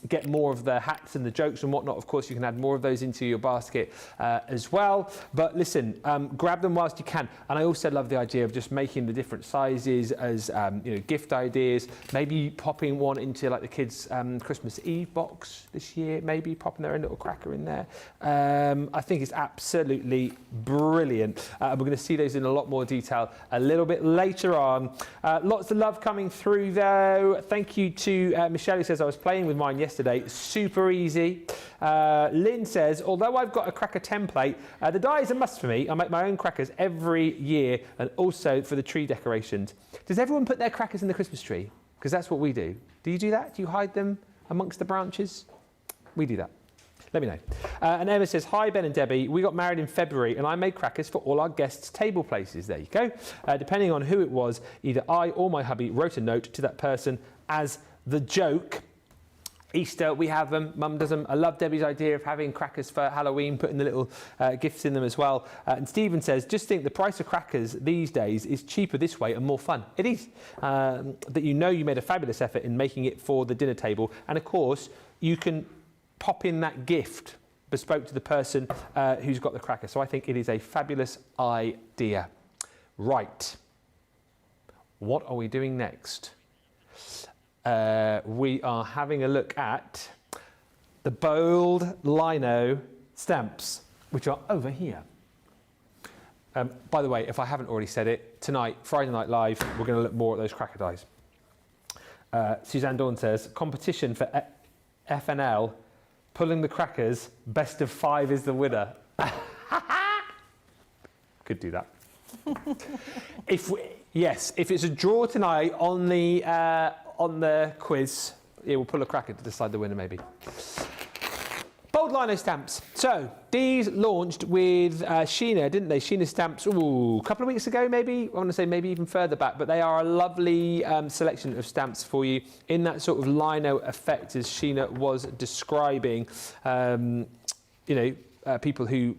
get more of the hats and the jokes and whatnot, of course, you can add more of those into your basket as well. But listen, grab them whilst you can. And I also love the idea of just making the different sizes as you know, gift ideas. Maybe popping one into like the kids' Christmas Eve box this year. Maybe popping their own little cracker in there. I think it's absolutely brilliant. We're going to see those in a lot more detail a little bit later on. Lots of love coming through though. Thank you to Michelle, who says, I was playing with mine yesterday. Super easy. Lynn says, although I've got a cracker template, the die is a must for me. I make my own crackers every year, and also for the tree decorations. Does everyone put their crackers in the Christmas tree? Because that's what we do. Do you do that? Do you hide them amongst the branches? We do that. Let me know. And Emma says, hi, Ben and Debbie. We got married in February and I made crackers for all our guests' table places. There you go. Depending on who it was, either I or my hubby wrote a note to that person as the joke. Easter, we have them. Mum does them. I love Debbie's idea of having crackers for Halloween, putting the little gifts in them as well. And Stephen says, just think the price of crackers these days is cheaper this way and more fun. It is. That you know you made a fabulous effort in making it for the dinner table. And of course, you can pop in that gift bespoke to the person who's got the cracker. So I think it is a fabulous idea. Right. What are we doing next? We are having a look at the bold lino stamps, which are over here. By the way, if I haven't already said it, tonight, Friday Night Live, we're going to look more at those cracker dies. Suzanne Dawn says, competition for FNL, pulling the crackers, best of 5 is the winner. Could do that. If it's a draw tonight on the quiz, yeah, we'll pull a cracker to decide the winner maybe. Bold lino stamps. So these launched with Sheena, didn't they? Sheena stamps, a couple of weeks ago maybe. I want to say maybe even further back, but they are a lovely selection of stamps for you in that sort of lino effect as Sheena was describing. People who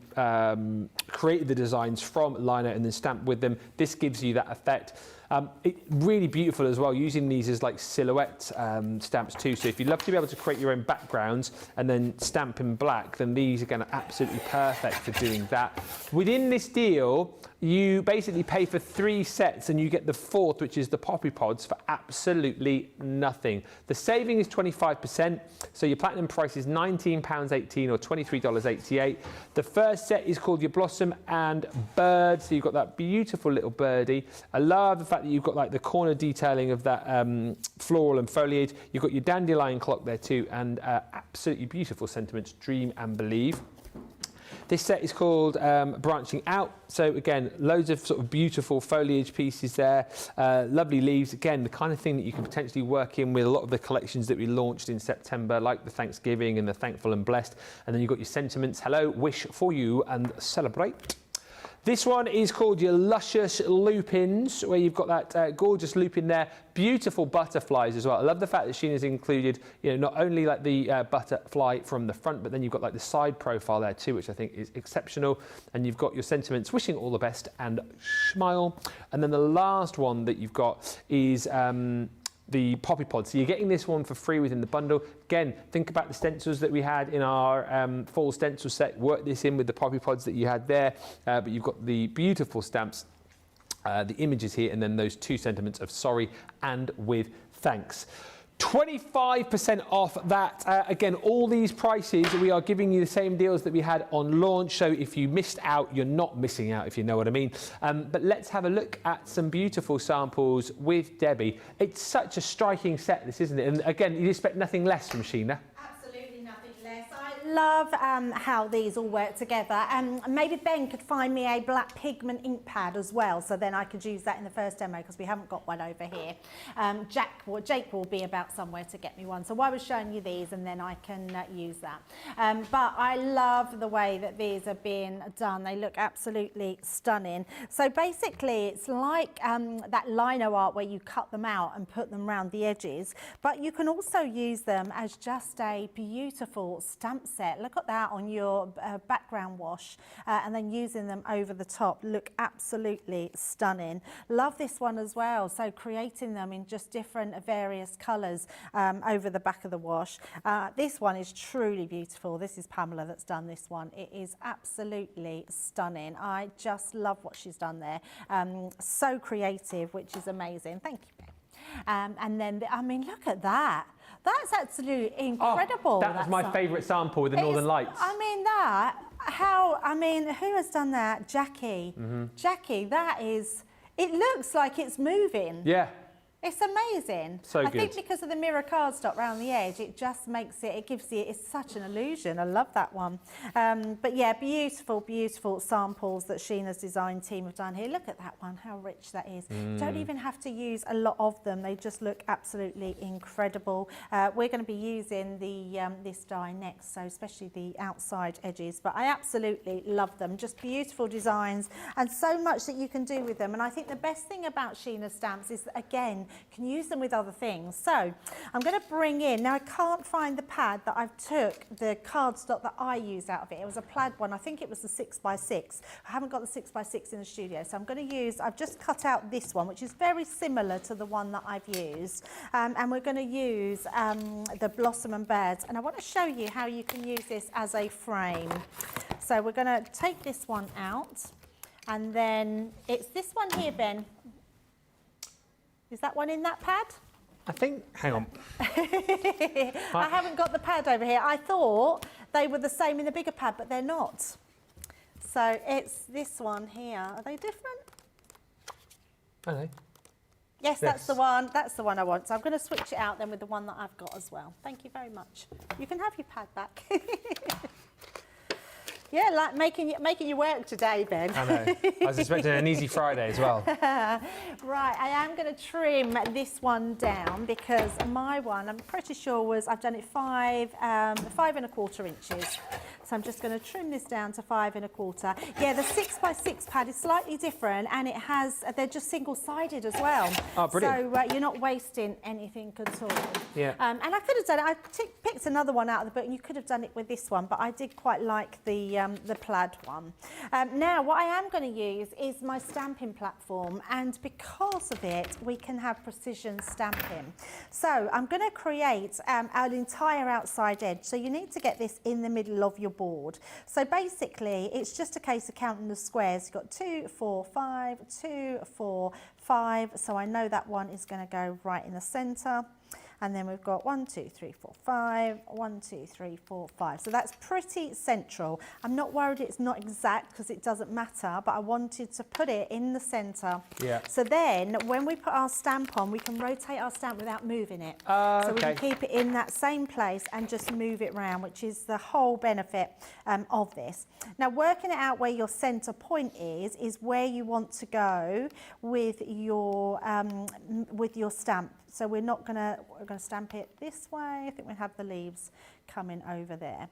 created the designs from lino and then stamped with them. This gives you that effect. Really beautiful as well, using these as like silhouette stamps too. So if you'd love to be able to create your own backgrounds and then stamp in black, then these are going to absolutely perfect for doing that. Within this deal, you basically pay for 3 sets and you get the 4th, which is the poppy pods, for absolutely nothing. The saving is 25%, so your platinum price is £19.18 or $23.88. The first set is called your Blossom and Bird, so you've got that beautiful little birdie. I love the fact that you've got like the corner detailing of that floral and foliage. You've got your dandelion clock there too, and absolutely beautiful sentiments, dream and believe. This set is called Branching Out. So again, loads of sort of beautiful foliage pieces there, lovely leaves. Again, the kind of thing that you can potentially work in with a lot of the collections that we launched in September, like the Thanksgiving and the Thankful and Blessed. And then you've got your sentiments, hello, wish for you and celebrate. This one is called your Luscious Lupins, where you've got that gorgeous lupin there. Beautiful butterflies as well. I love the fact that Sheena's included, not only like the butterfly from the front, but then you've got like the side profile there too, which I think is exceptional. And you've got your sentiments, wishing all the best and smile. And then the last one that you've got is the poppy pod. So you're getting this one for free within the bundle. Again, think about the stencils that we had in our fall stencil set. Work this in with the poppy pods that you had there. But you've got the beautiful stamps, the images here, and then those 2 sentiments of sorry and with thanks. 25% off that. Again, all these prices, we are giving you the same deals that we had on launch. So if you missed out, you're not missing out, if you know what I mean. But let's have a look at some beautiful samples with Debbie. It's such a striking set, this, isn't it? And again, you'd expect nothing less from Sheena. Absolutely nothing less. I love how these all work together. Maybe Ben could find me a black pigment ink pad as well, so then I could use that in the first demo because we haven't got one over here. Jake will be about somewhere to get me one. So I was showing you these and then I can use that. But I love the way that these are being done. They look absolutely stunning. So basically it's like that lino art where you cut them out and put them around the edges, but you can also use them as just a beautiful stamp set. Look at that on your background wash and then using them over the top. Look absolutely stunning. Love this one as well. So creating them in just different various colours over the back of the wash. This one is truly beautiful. This is Pamela that's done this one. It is absolutely stunning. I just love what she's done there. So creative, which is amazing. Thank you, Ben. And then, I mean, look at that. That's absolutely incredible. Oh, that was my favourite sample with the Northern Lights. I mean, who has done that? Jackie. Jackie, that is, it looks like it's moving. Yeah. It's amazing. So good. I think because of the mirror cardstock around the edge, it just makes it, it gives it, it's such an illusion. I love that one. But yeah, beautiful, beautiful samples that Sheena's design team have done here. Look at that one, how rich that is. Don't even have to use a lot of them. They just look absolutely incredible. We're going to be using the this die next, so especially the outside edges. But I absolutely love them. Just beautiful designs and so much that you can do with them. And I think the best thing about Sheena's stamps is that, again, you can use them with other things. So I'm going to bring in, now I can't find the pad that I've took the cardstock that I used out of it. It was a plaid one, I think it was the 6x6. I haven't got the 6x6 in the studio, so I'm going to use, I've just cut out this one, which is very similar to the one that I've used. And we're going to use the Blossom and Birds. And I want to show you how you can use this as a frame. So we're going to take this one out, and then it's this one here, Ben. Is that one in that pad? I think, hang on. I haven't got the pad over here. I thought they were the same in the bigger pad, but they're not. So it's this one here. Are they different? Are they? Yes, that's the one. That's the one I want. So I'm going to switch it out then with the one that I've got as well. Thank you very much. You can have your pad back. Yeah, like making you work today, Ben. I know. I was expecting an easy Friday as well. Right, I am going to trim this one down because my one, I'm pretty sure was, I've done it 5 1/4 inches. So I'm just going to trim this down to 5 1/4. Yeah, the 6x6 pad is slightly different, and it has, they're just single-sided as well. Oh, brilliant. So you're not wasting anything at all. Yeah. And I could have done it, I picked another one out of the book, and you could have done it with this one, but I did quite like the plaid one. Now, what I am going to use is my stamping platform, and because of it, we can have precision stamping. So I'm going to create an entire outside edge. So you need to get this in the middle of your board. So basically, it's just a case of counting the squares. You've got 2, 4, 5, 2, 4, 5. So I know that one is going to go right in the center. And then we've got 1, 2, 3, 4, 5, 1, 2, 3, 4, 5. So that's pretty central. I'm not worried it's not exact because it doesn't matter, but I wanted to put it in the center. Yeah. So then when we put our stamp on, we can rotate our stamp without moving it. So we can keep it in that same place and just move it around, which is the whole benefit of this. Now, working it out where your center point is where you want to go with your stamp. So we're going to stamp it this way. I think we'll have the leaves coming over there.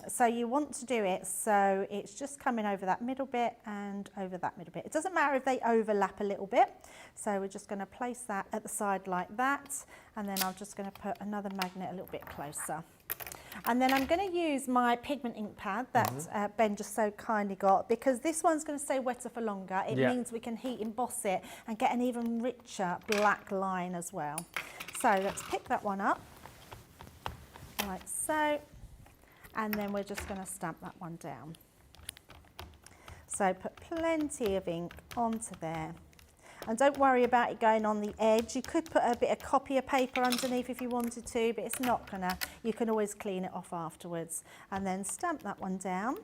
So you want to do it so it's just coming over that middle bit and over that middle bit. It doesn't matter if they overlap a little bit. So we're just going to place that at the side like that. And then I'm just going to put another magnet a little bit closer. And then I'm going to use my pigment ink pad that Ben just so kindly got, because this one's going to stay wetter for longer. It means we can heat emboss it and get an even richer black line as well. So let's pick that one up, like so, and then we're just going to stamp that one down. So put plenty of ink onto there. And don't worry about it going on the edge. You could put a bit of copier paper underneath if you wanted to, but it's not gonna. You can always clean it off afterwards. And then stamp that one down,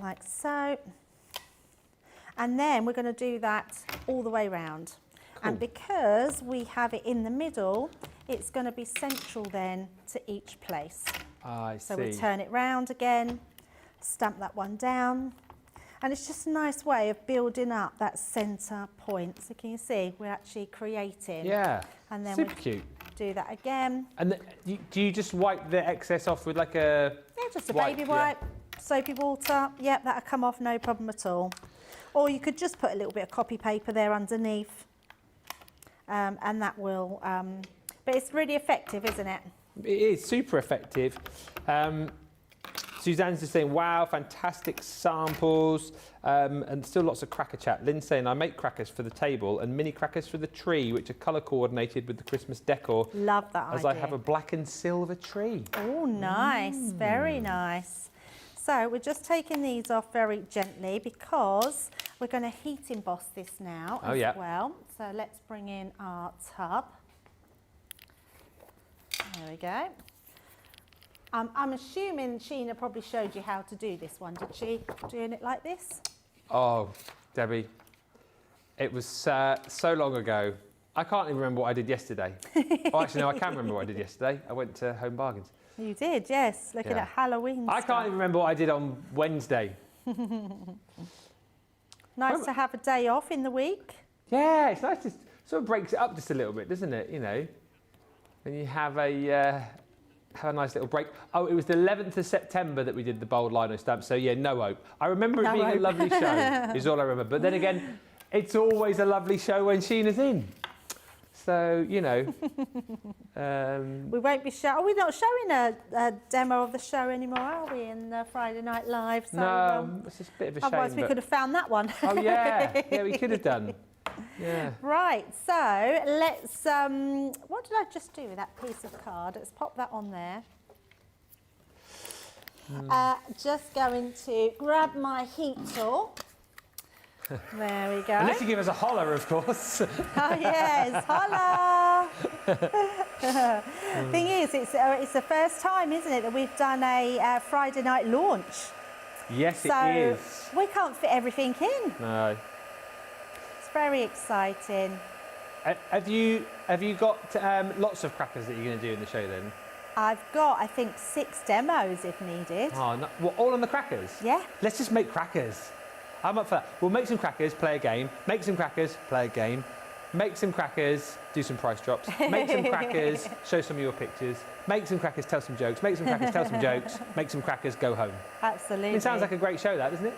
like so. And then we're gonna do that all the way around. Cool. And because we have it in the middle, it's gonna be central then to each place. I So see. we turn it round again, stamp that one down. And it's just a nice way of building up that centre point. So can you see, we're actually creating. Yeah, And then super we cute. do that again. And do you just wipe the excess off with like a... Yeah, just a wipe, baby wipe, soapy water. Yep, that'll come off, no problem at all. Or you could just put a little bit of copy paper there underneath. And that will, but it's really effective, isn't it? It is super effective. Suzanne's just saying, wow, fantastic samples, and still lots of cracker chat. Lynn's saying, I make crackers for the table and mini crackers for the tree, which are colour coordinated with the Christmas decor. Love that as idea. I have a black and silver tree. Oh, nice, very nice. So we're just taking these off very gently because we're going to heat emboss this now as well. So let's bring in our tub. There we go. I'm assuming Sheena probably showed you how to do this one, did she? Doing it like this? Oh, Debbie, it was so long ago. I can't even remember what I did yesterday. Oh, actually, no, I can remember what I did yesterday. I went to Home Bargains. You did, yes. Looking at Halloween I stuff. can't even remember what I did on Wednesday. Nice to have a day off in the week. Yeah, it's nice to sort of breaks it up just a little bit, doesn't it? You know, when you have a nice little break. Oh, it was the 11th of September that we did the bold lino stamp. So yeah, no hope. I remember it being a lovely show. Is all I remember. But then again, it's always a lovely show when Sheena's in. So you know, we won't be showing. Are we not showing a demo of the show anymore? Are we in Friday Night Live? So, no, it's just a bit of a shame. Otherwise, we could have found that one. Oh yeah, yeah, we could have done. Yeah. Right, so let's, what did I just do with that piece of card? Let's pop that on there. Just going to grab my heat tool. There we go. Unless you give us a holler, of course. Oh yes, holla! Thing is, it's the first time, isn't it, that we've done a Friday night launch. Yes, so it is. We can't fit everything in. No. Very exciting. Have you got lots of crackers that you're going to do in the show then? I've got, I think, 6 demos if needed. Oh, no, what, all on the crackers? Yeah. Let's just make crackers. I'm up for that. We'll make some crackers, play a game. Make some crackers, play a game. Make some crackers, do some price drops. Make some crackers, show some of your pictures. Make some crackers, tell some jokes. Make some crackers, tell some jokes. Make some crackers, go home. Absolutely. It sounds like a great show, that, doesn't it?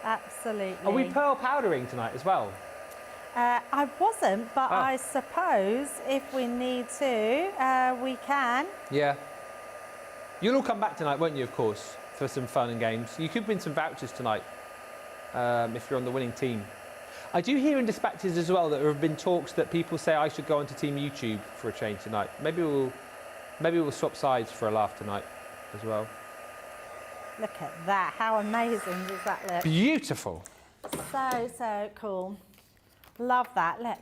Absolutely. Are we pearl powdering tonight as well? I wasn't, but I suppose if we need to, we can. Yeah. You'll all come back tonight, won't you, of course, for some fun and games. You could win some vouchers tonight if you're on the winning team. I do hear in dispatches as well that there have been talks that people say I should go onto Team YouTube for a change tonight. Maybe we'll swap sides for a laugh tonight as well. Look at that. How amazing does that look? Beautiful. So cool. Love that, look.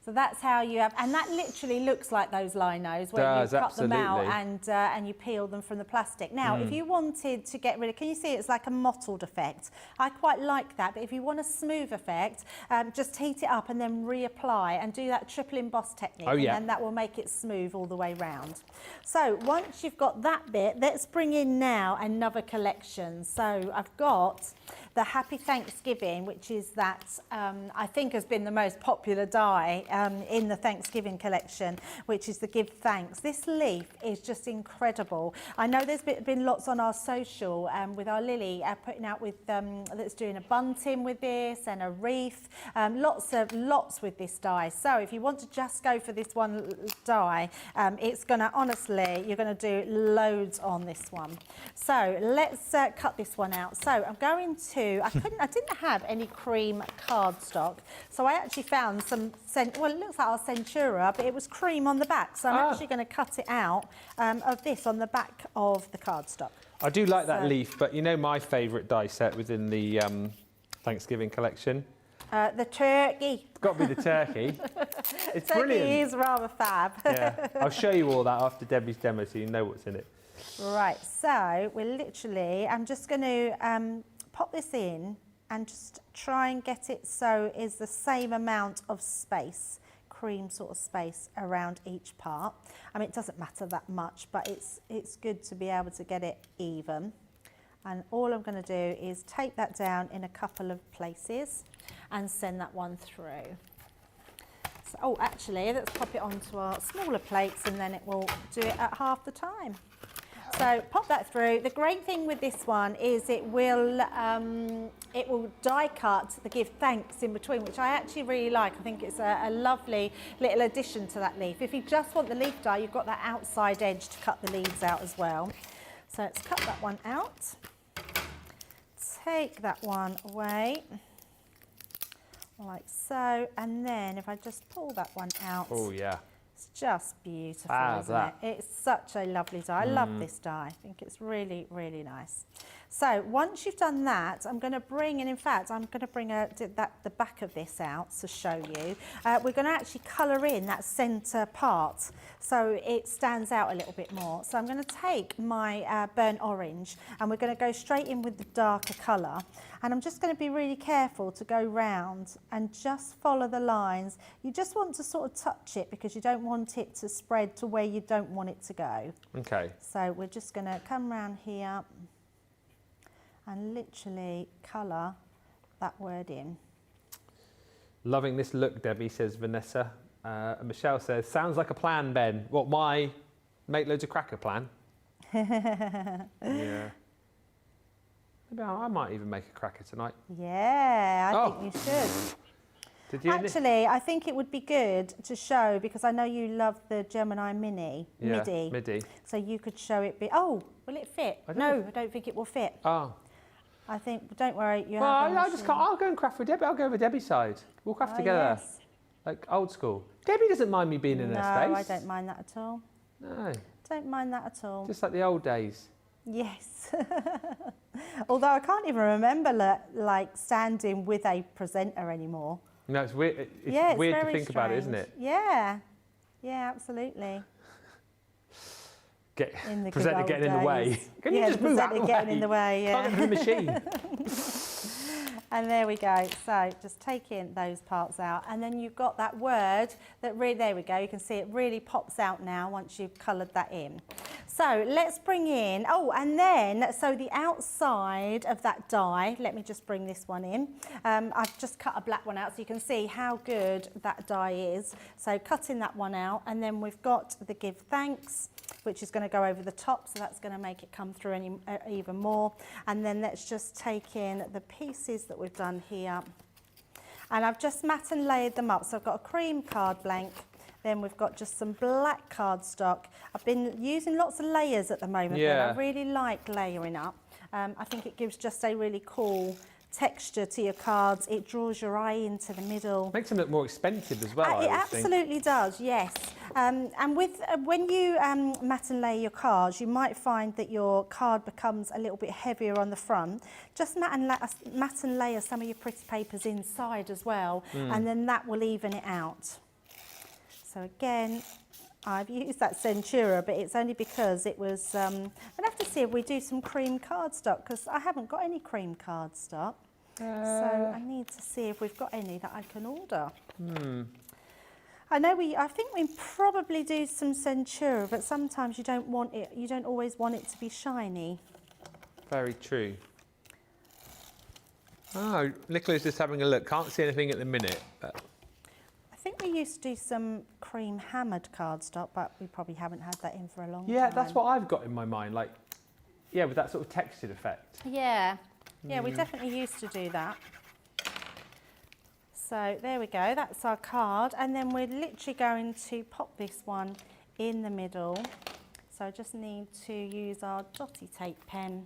So that's how you have, and that literally looks like those linos where you cut them out and you peel them from the plastic. Now, if you wanted to get rid of, can you see it's like a mottled effect? I quite like that, but if you want a smooth effect, just heat it up and then reapply and do that triple emboss technique. Oh, yeah. And then that will make it smooth all the way round. So once you've got that bit, let's bring in now another collection. So I've got the Happy Thanksgiving, which is that I think has been the most popular die in the Thanksgiving collection, which is the Give Thanks. This leaf is just incredible. I know there's been lots on our social with our Lily putting out with that's doing a bunting with this and a wreath, lots with this die. So if you want to just go for this one die, it's gonna, honestly, you're gonna do loads on this one. So let's cut this one out. So I'm going to, I didn't have any cream cardstock, so I actually found some, well, it looks like our Centura, but it was cream on the back, so I'm actually going to cut it out of this on the back of the cardstock. I do like that leaf, but you know my favourite die set within the Thanksgiving collection? The turkey. It's got to be the turkey. It's turkey brilliant. is rather fab. Yeah, I'll show you all that after Debbie's demo so you know what's in it. Right, so we're literally, I'm just going to pop this in and just try and get it so it's the same amount of space. cream sort of space around each part. I mean, it doesn't matter that much, but it's good to be able to get it even. And all I'm going to do is take that down in a couple of places and send that one through. So, oh, actually, let's pop it onto our smaller plates and then it will do it at half the time. So pop that through. The great thing with this one is it will die cut the give thanks in between, which I actually really like. I think it's a lovely little addition to that leaf. If you just want the leaf die, you've got that outside edge to cut the leaves out as well. So let's cut that one out. Take that one away, like so, and then if I just pull that one out. Oh yeah. It's just beautiful, isn't it? It's such a lovely dye. I love this dye. I think it's really, really nice. So once you've done that, I'm going to bring, and in fact, I'm going to bring the back of this out to show you. We're going to actually colour in that centre part so it stands out a little bit more. So I'm going to take my burnt orange and we're going to go straight in with the darker colour. And I'm just going to be really careful to go round and just follow the lines. You just want to sort of touch it because you don't want it to spread to where you don't want it to go. Okay. So we're just going to come round here and literally colour that word in. Loving this look, Debbie, says Vanessa. And Michelle says, sounds like a plan, Ben. What, my make loads of cracker plan? Yeah. Maybe I might even make a cracker tonight. Yeah, I think you should. Did you? Actually, I think it would be good to show, because I know you love the Gemini MIDI. So you could show it. Oh, will it fit? No, I don't think it will fit. Oh. I think, don't worry. Well, I just can't. I'll go and craft with Debbie. I'll go over Debbie's side. We'll craft together. Yes. Like old school. Debbie doesn't mind me being in her space. No, I don't mind that at all. No. Don't mind that at all. Just like the old days. Yes. Although I can't even remember like standing with a presenter anymore. No, it's weird. It's weird to think about it, isn't it? Yeah. Yeah, absolutely. Presenter getting in the way. Can you just move out of the way? Getting in the way, yeah. Can't have the machine. And there we go. So just taking those parts out, and then you've got that word that really, there we go. You can see it really pops out now once you've coloured that in. So let's bring in, oh, and then, so the outside of that die, let me just bring this one in. I've just cut a black one out so you can see how good that die is. So cutting that one out, and then we've got the give thanks, which is going to go over the top, so that's going to make it come through even more. And then let's just take in the pieces that we've done here. And I've just matte and layered them up. So I've got a cream card blank, then we've got just some black cardstock. I've been using lots of layers at the moment, but I really like layering up. I think it gives just a really cool texture to your cards. It draws your eye into the middle. Makes them look more expensive as well. It absolutely does, yes. And with when you matte and layer your cards, you might find that your card becomes a little bit heavier on the front. Just matte and layer some of your pretty papers inside as well, and then that will even it out. So again, I've used that Centura, but it's only because it was, I'd have to see if we do some cream cardstock, because I haven't got any cream cardstock. So I need to see if we've got any that I can order. I know I think we probably do some Centura, but sometimes you don't want it, you don't always want it to be shiny. Very true. Oh, Nicola's just having a look. Can't see anything at the minute. But I think we used to do some cream hammered cardstock, but we probably haven't had that in for a long time. Yeah, that's what I've got in my mind. Like, yeah, with that sort of textured effect. Yeah, yeah, we definitely used to do that. So there we go, that's our card. And then we're literally going to pop this one in the middle. So I just need to use our dotty tape pen.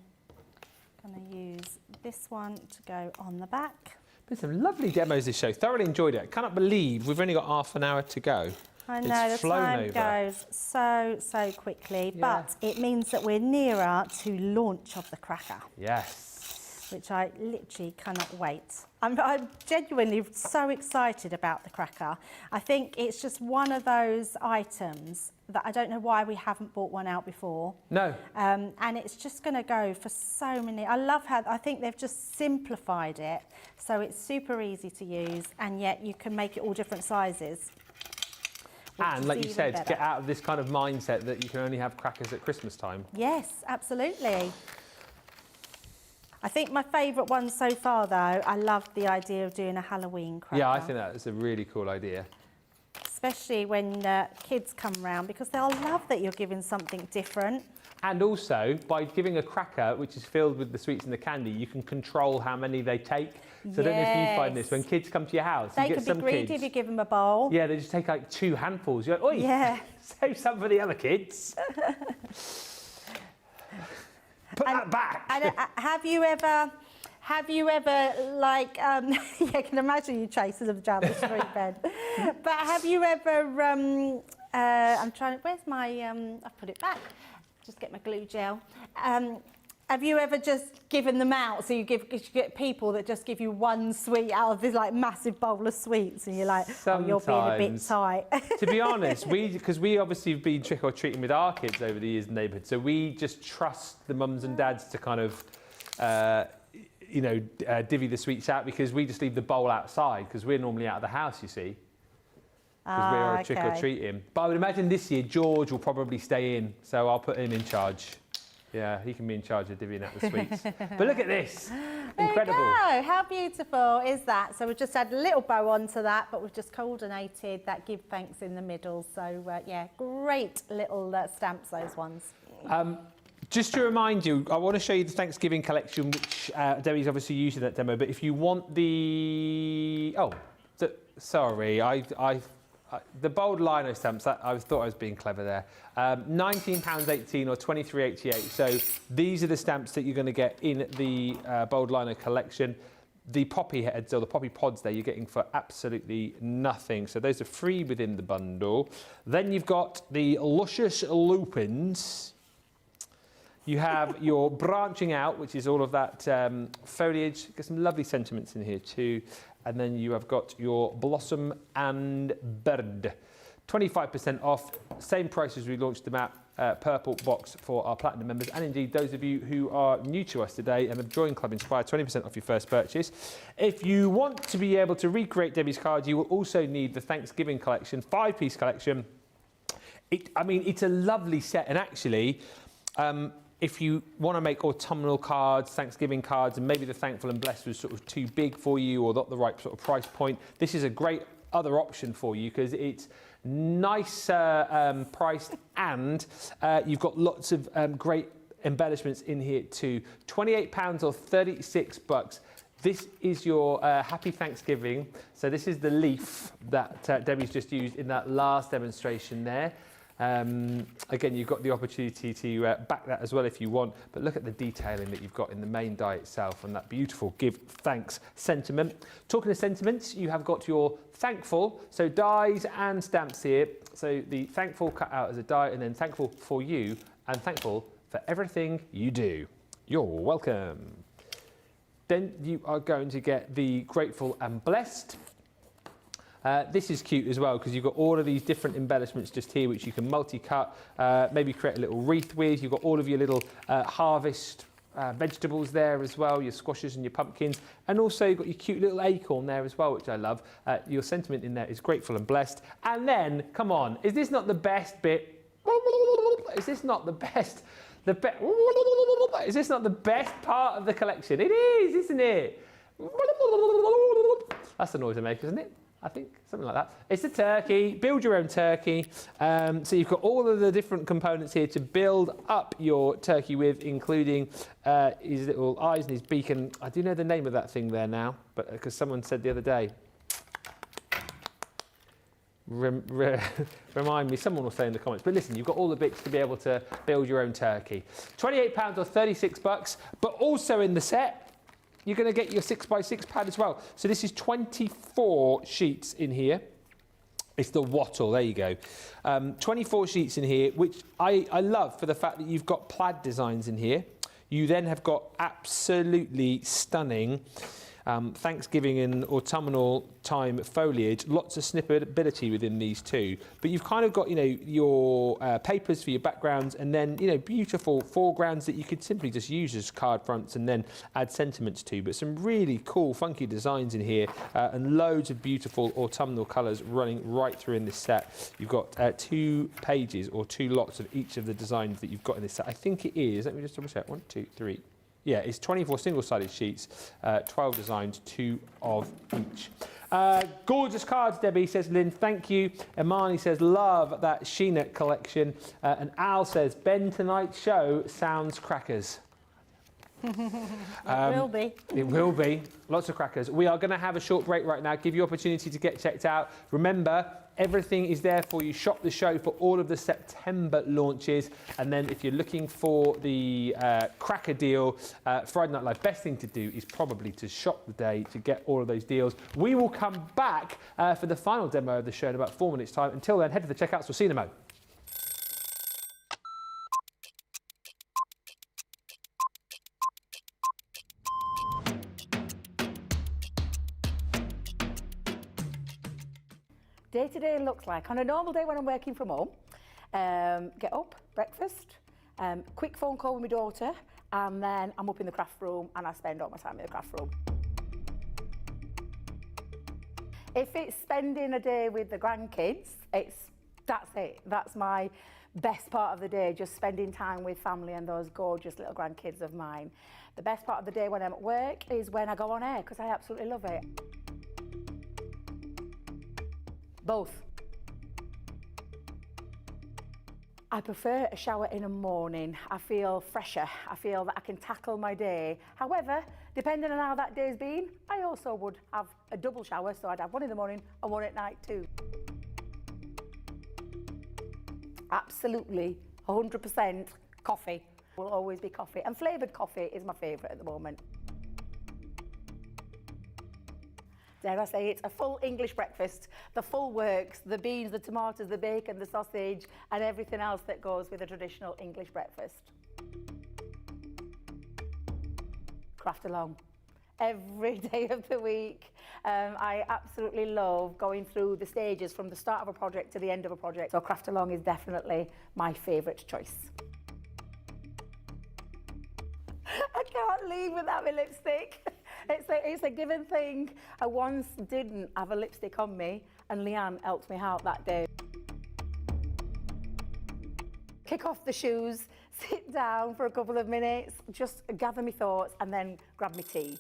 Gonna use this one to go on the back. Been some lovely demos this show. Thoroughly enjoyed it. I cannot believe we've only got half an hour to go. I know, the time goes so quickly, but it means that we're nearer to launch of the cracker. Yes. Which I literally cannot wait. I'm genuinely so excited about the cracker. I think it's just one of those items that I don't know why we haven't bought one out before. No. And it's just going to go for so many. I love how, I think they've just simplified it. So it's super easy to use, and yet you can make it all different sizes. And like you said, get out of this kind of mindset that you can only have crackers at Christmas time. Yes, absolutely. I think my favourite one so far, though, I love the idea of doing a Halloween cracker. Yeah, I think that's a really cool idea. Especially when kids come round, because they'll love that you're giving something different. And also, by giving a cracker, which is filled with the sweets and the candy, you can control how many they take. So I don't know if you find this, when kids come to your house, they you get can be greedy if you give them a bowl. Yeah, they just take like 2 handfuls. You're like, oi, yeah. save some for the other kids. Put that back. And, have you ever like, yeah, I can imagine you chasing them down the street, Ben. But have you ever, I'm trying to, where's my, I've put it back. Just get my glue gel. Have you ever just given them out? So you get people that just give you one sweet out of this like massive bowl of sweets, and you're like, oh, you're being a bit tight. To be honest, because we obviously have been trick or treating with our kids over the years in the neighbourhood, so we just trust the mums and dads to kind of, divvy the sweets out, because we just leave the bowl outside because we're normally out of the house, you see. Because we are trick or treating. But I would imagine this year George will probably stay in, so I'll put him in charge. Yeah, he can be in charge of divvying out the sweets. But look at this. Incredible. There you go. How beautiful is that? So we've just had a little bow onto that, but we've just coordinated that give thanks in the middle. So, yeah, great little stamps, those ones. Just to remind you, I want to show you the Thanksgiving collection, which Debbie's obviously used in that demo. But if you want the... Oh, sorry. The bold lino stamps, I thought I was being clever there. £19.18 or £23.88. So these are the stamps that you're going to get in the bold lino collection. The poppy heads or the poppy pods there you're getting for absolutely nothing. So those are free within the bundle. Then you've got the luscious lupins. You have your branching out, which is all of that foliage. Get some lovely sentiments in here too. And then you have got your blossom and bird. 25% off, same price as we launched them at, purple box for our platinum members. And indeed, those of you who are new to us today and have joined Club Inspire, 20% off your first purchase. If you want to be able to recreate Debbie's card, you will also need the Thanksgiving collection, 5-piece collection. It's a lovely set, and actually, if you want to make autumnal cards, Thanksgiving cards, and maybe the Thankful and Blessed was sort of too big for you or not the right sort of price point, this is a great other option for you because it's nicer priced, and you've got lots of great embellishments in here too. £28 or $36. This is your Happy Thanksgiving. So this is the leaf that Debbie's just used in that last demonstration there. Again, you've got the opportunity to back that as well if you want, but look at the detailing that you've got in the main die itself and that beautiful give thanks sentiment. Talking of sentiments, you have got your thankful, so dies and stamps here. So the thankful cut out as a die, and then thankful for you and thankful for everything you do. You're welcome. Then you are going to get the grateful and blessed. This is cute as well because you've got all of these different embellishments just here which you can multi-cut, maybe create a little wreath with. You've got all of your little harvest vegetables there as well, your squashes and your pumpkins, and also you've got your cute little acorn there as well, which I love. Your sentiment in there is grateful and blessed. And then, come on, is this not the best bit? Is this not the best? Is this not the best part of the collection? It is, isn't it? That's the noise I make, isn't it? I think, something like that. It's a turkey, build your own turkey. So you've got all of the different components here to build up your turkey with, including his little eyes and his beak. And I do know the name of that thing there now, but because someone said the other day. Remind me, someone will say in the comments. But listen, you've got all the bits to be able to build your own turkey. £28 or $36, but also in the set, you're going to get your 6x6 pad as well. So this is 24 sheets in here. It's the wattle, there you go. 24 sheets in here, which I love for the fact that you've got plaid designs in here. You then have got absolutely stunning Thanksgiving and autumnal time foliage, lots of snippability within these two. But you've kind of got, you know, your papers for your backgrounds, and then, you know, beautiful foregrounds that you could simply just use as card fronts and then add sentiments to. But some really cool, funky designs in here, and loads of beautiful autumnal colours running right through in this set. You've got 2 pages or 2 lots of each of the designs that you've got in this set. I think it is, let me just double check, 1, 2, 3. Yeah, it's 24 single-sided sheets, 12 designs, 2 of each. Gorgeous cards, Debbie, says Lynn. Thank you. Imani says, love that Sheena collection. And Al says, Ben, tonight's show sounds crackers. It will be. It will be. Lots of crackers. We are going to have a short break right now. Give you opportunity to get checked out. Remember, everything is there for you. Shop the show for all of the September launches. And then if you're looking for the cracker deal, Friday Night Live, best thing to do is probably to shop the day to get all of those deals. We will come back for the final demo of the show in about 4 minutes' time. Until then, head to the checkouts. We'll see you in a moment. Day to day looks like, on a normal day when I'm working from home, get up, breakfast, quick phone call with my daughter, and then I'm up in the craft room and I spend all my time in the craft room. If it's spending a day with the grandkids, that's it. That's my best part of the day, just spending time with family and those gorgeous little grandkids of mine. The best part of the day when I'm at work is when I go on air, because I absolutely love it. Both. I prefer a shower in the morning. I feel fresher. I feel that I can tackle my day. However, depending on how that day's been, I also would have a double shower, so I'd have one in the morning and one at night too. Absolutely, 100% coffee. Will always be coffee, and flavoured coffee is my favourite at the moment. Dare I say, it's a full English breakfast, the full works, the beans, the tomatoes, the bacon, the sausage, and everything else that goes with a traditional English breakfast. Craft along. Every day of the week. I absolutely love going through the stages from the start of a project to the end of a project. So craft along is definitely my favourite choice. I can't leave without my lipstick. It's a given thing. I once didn't have a lipstick on me, and Leanne helped me out that day. Kick off the shoes, sit down for a couple of minutes, just gather my thoughts, and then grab my tea.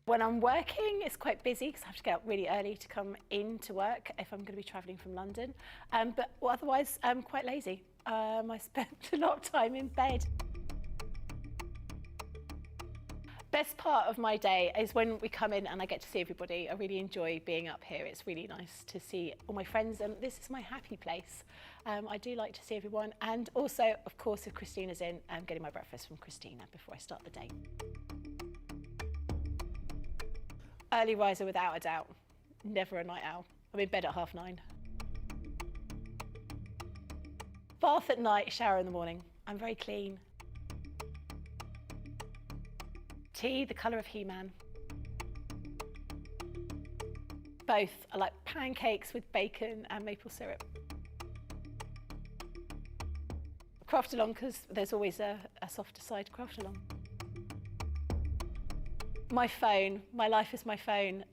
When I'm working, it's quite busy because I have to get up really early to come into work if I'm going to be travelling from London. But otherwise, I'm quite lazy. I spend a lot of time in bed. Best part of my day is when we come in and I get to see everybody. I really enjoy being up here. It's really nice to see all my friends, and this is my happy place. I do like to see everyone, and also, of course, if Christina's in, I'm getting my breakfast from Christina before I start the day. Early riser without a doubt, never a night owl. I'm in bed at 9:30. Bath at night, shower in the morning. I'm very clean. Tea, the colour of He-Man. Both. I like pancakes with bacon and maple syrup. Craft along because there's always a softer side to craft along. My phone, my life is my phone.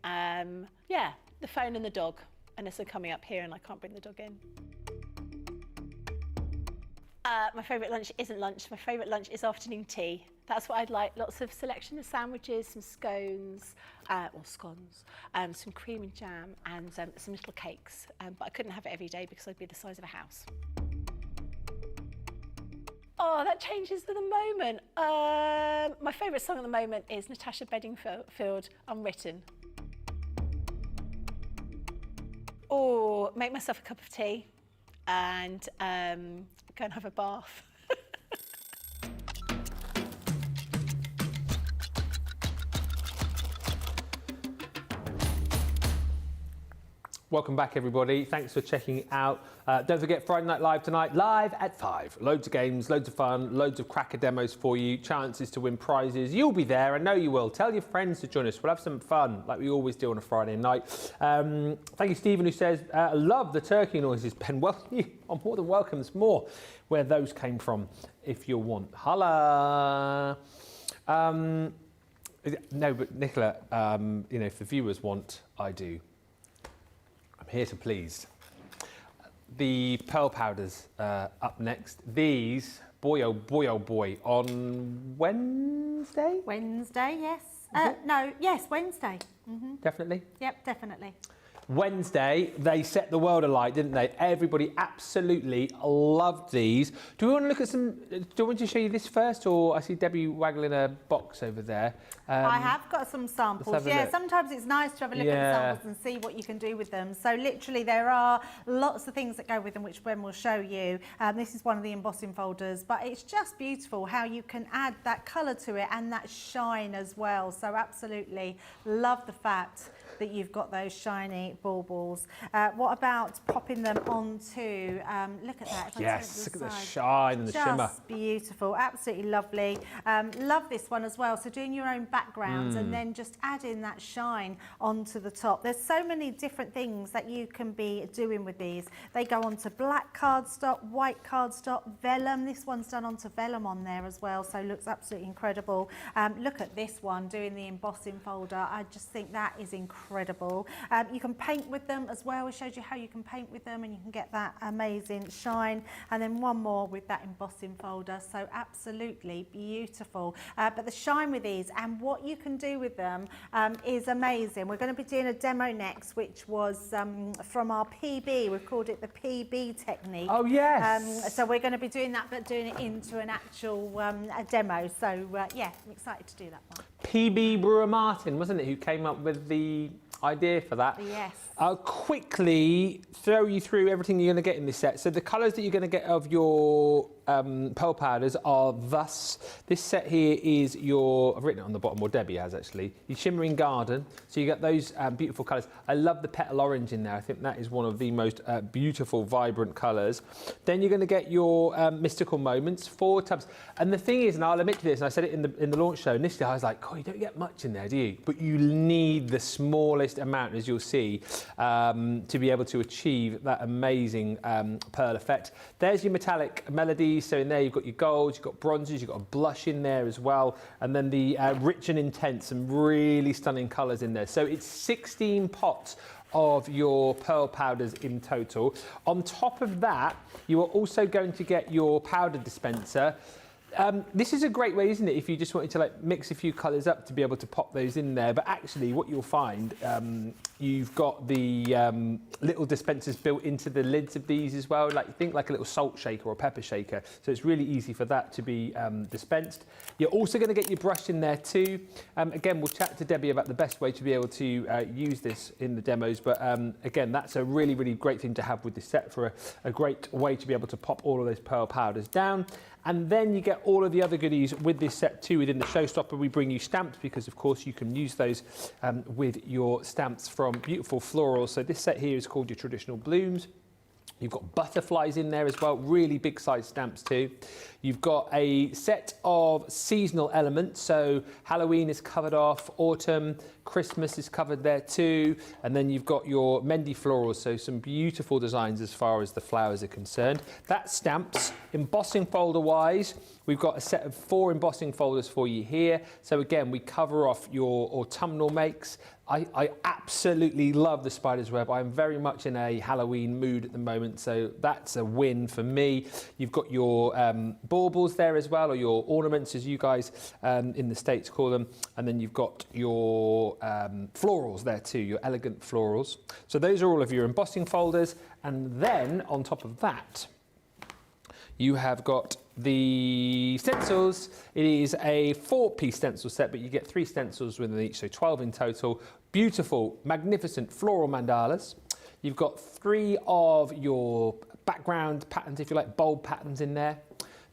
Yeah, the phone and the dog, unless I'm coming up here and I can't bring the dog in. My favourite lunch isn't lunch. My favourite lunch is afternoon tea. That's what I'd like. Lots of selection of sandwiches, some scones, or scones, some cream and jam, and some little cakes. But I couldn't have it every day because I'd be the size of a house. Oh, that changes with the moment. My favourite song at the moment is Natasha Bedingfield, Unwritten. Or make myself a cup of tea and go and have a bath. Welcome back, everybody. Thanks for checking it out. Don't forget Friday Night Live tonight, live at 5. Loads of games, loads of fun, loads of cracker demos for you, chances to win prizes. You'll be there, I know you will. Tell your friends to join us. We'll have some fun, like we always do on a Friday night. Thank you, Stephen, who says, love the turkey noises. Ben, well, you are more than welcome. There's more where those came from, if you want. Holla! No, but Nicola, if the viewers want, I do. I'm here to please. The pearl powders up next. These, boy oh boy, on Wednesday? Wednesday, yes. Yes, Wednesday. Definitely? Yep, definitely. Wednesday, they set the world alight, didn't they? Everybody absolutely loved these. Do we want to look at some... Do you want me to show you this first? Or I see Debbie waggling a box over there. I have got some samples. Yeah, sometimes it's nice to have a look at the samples and see what you can do with them. So literally there are lots of things that go with them, which Ben will show you. This is one of the embossing folders, but it's just beautiful how you can add that colour to it and that shine as well. So absolutely love the fact that you've got those shiny baubles. What about popping them onto, look at that. Yes, look at the shine and the shimmer. Just beautiful, absolutely lovely. Love this one as well. So doing your own backgrounds and then just adding that shine onto the top. There's so many different things that you can be doing with these. They go onto black cardstock, white cardstock, vellum. This one's done onto vellum on there as well, so looks absolutely incredible. Look at this one, doing the embossing folder. I just think that is incredible. You can paint with them as well. We showed you how you can paint with them and you can get that amazing shine. And then one more with that embossing folder. So absolutely beautiful. But the shine with these and what you can do with them is amazing. We're going to be doing a demo next, which was from our PB. We've called it the PB technique. Oh, yes. So we're going to be doing that, but doing it into an actual a demo. So yeah, I'm excited to do that one. PB Brewer Martin, wasn't it, who came up with the idea for that? Yes. I'll quickly throw you through everything you're going to get in this set. So the colours that you're going to get of your pearl powders are thus. This set here is your, I've written it on the bottom, or Debbie has actually, your Shimmering Garden. So you get those beautiful colours. I love the petal orange in there. I think that is one of the most beautiful, vibrant colours. Then you're going to get your Mystical Moments, 4 tubs. And the thing is, and I'll admit to this, and I said it in the launch show, initially I was like, oh, you don't get much in there, do you? But you need the smallest amount, as you'll see, to be able to achieve that amazing pearl effect. There's your metallic melodies. So in there you've got your golds, you've got bronzes, you've got a blush in there as well, and then the rich and intense, some really stunning colours in there. So it's 16 pots of your pearl powders in total. On top of that, you are also going to get your powder dispenser. This is a great way, isn't it, if you just wanted to like mix a few colours up to be able to pop those in there. But actually what you'll find, you've got the little dispensers built into the lids of these as well. Like, think like a little salt shaker or pepper shaker. So it's really easy for that to be dispensed. You're also going to get your brush in there too. Again, we'll chat to Debbie about the best way to be able to use this in the demos. But again, that's a really, really great thing to have with this set for a great way to be able to pop all of those pearl powders down. And then you get all of the other goodies with this set too. Within the showstopper, we bring you stamps because, of course, you can use those with your stamps from beautiful florals. So this set here is called your Traditional Blooms. You've got butterflies in there as well, really big size stamps too. You've got a set of seasonal elements, so Halloween is covered off, autumn, Christmas is covered there too, and then you've got your Mendy florals, so some beautiful designs as far as the flowers are concerned. That's stamps. Embossing folder wise, we've got a set of 4 embossing folders for you here. So again, we cover off your autumnal makes. I absolutely love the spider's web. I'm very much in a Halloween mood at the moment, so that's a win for me. You've got your baubles there as well, or your ornaments as you guys in the States call them, and then you've got your florals there too, your elegant florals. So those are all of your embossing folders, and then on top of that, you have got the stencils. It is a 4-piece stencil set, but you get 3 stencils within each, so 12 in total. Beautiful, magnificent floral mandalas. You've got 3 of your background patterns, if you like, bold patterns in there.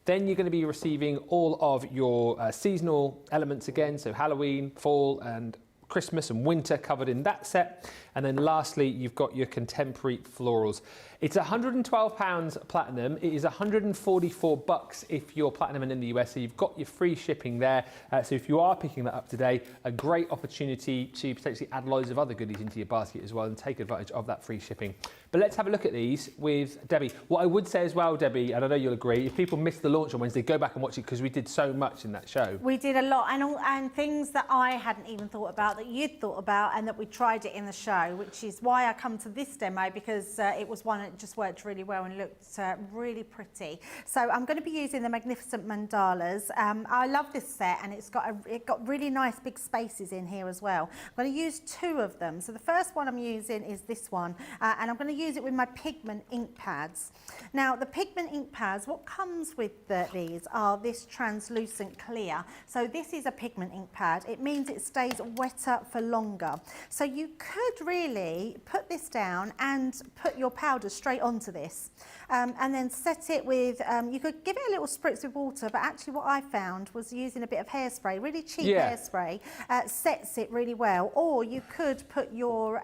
Then you're going to be receiving all of your seasonal elements again, so Halloween, fall, and Christmas and winter covered in that set. And then lastly, you've got your contemporary florals. It's £112 platinum. It is $144 if you're platinum and in the US. So you've got your free shipping there. So if you are picking that up today, a great opportunity to potentially add loads of other goodies into your basket as well and take advantage of that free shipping. But let's have a look at these with Debbie. What I would say as well, Debbie, and I know you'll agree, if people missed the launch on Wednesday, go back and watch it because we did so much in that show. We did a lot, and things that I hadn't even thought about, that you'd thought about, and that we tried it in the show, which is why I come to this demo, because it was one that just worked really well and looked really pretty. So I'm going to be using the Magnificent Mandalas. I love this set, and it got really nice big spaces in here as well. I'm going to use 2 of them. So the first one I'm using is this one, and I'm going to use it with my pigment ink pads. Now the pigment ink pads, what comes with these are this translucent clear. So this is a pigment ink pad. It means it stays wetter for longer. So you could really put this down and put your powder straight onto this, and then set it with, you could give it a little spritz with water, but actually what I found was using a bit of hairspray, really cheap hairspray, sets it really well. Or you could put your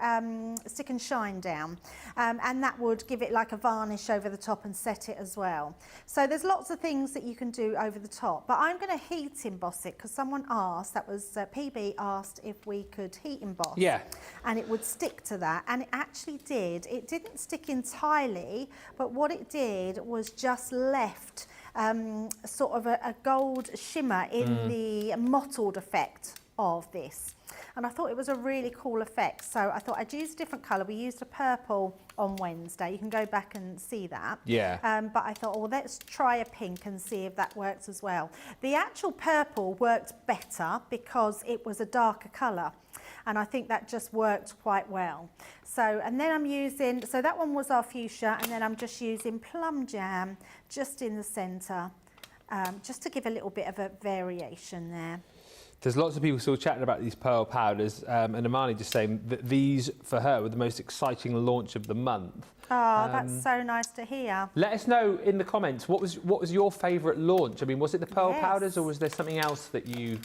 stick and shine down, and that would give it like a varnish over the top and set it as well. So there's lots of things that you can do over the top, but I'm going to heat emboss it because someone asked, that was PB asked if we could heat emboss. Yeah. And it would stick to that, and it actually did. It didn't stick entirely, but what it did was just left sort of a gold shimmer in the mottled effect of this. And I thought it was a really cool effect. So I thought I'd use a different colour. We used a purple on Wednesday. You can go back and see that. Yeah. But I thought, well, let's try a pink and see if that works as well. The actual purple worked better because it was a darker colour. And I think that just worked quite well. So, and then I'm using, so that one was our fuchsia, and then I'm just using plum jam just in the centre, just to give a little bit of a variation there. There's lots of people still chatting about these pearl powders, and Amani just saying that these, for her, were the most exciting launch of the month. Oh, that's so nice to hear. Let us know in the comments, what was your favourite launch? I mean, was it the pearl powders, or was there something else that you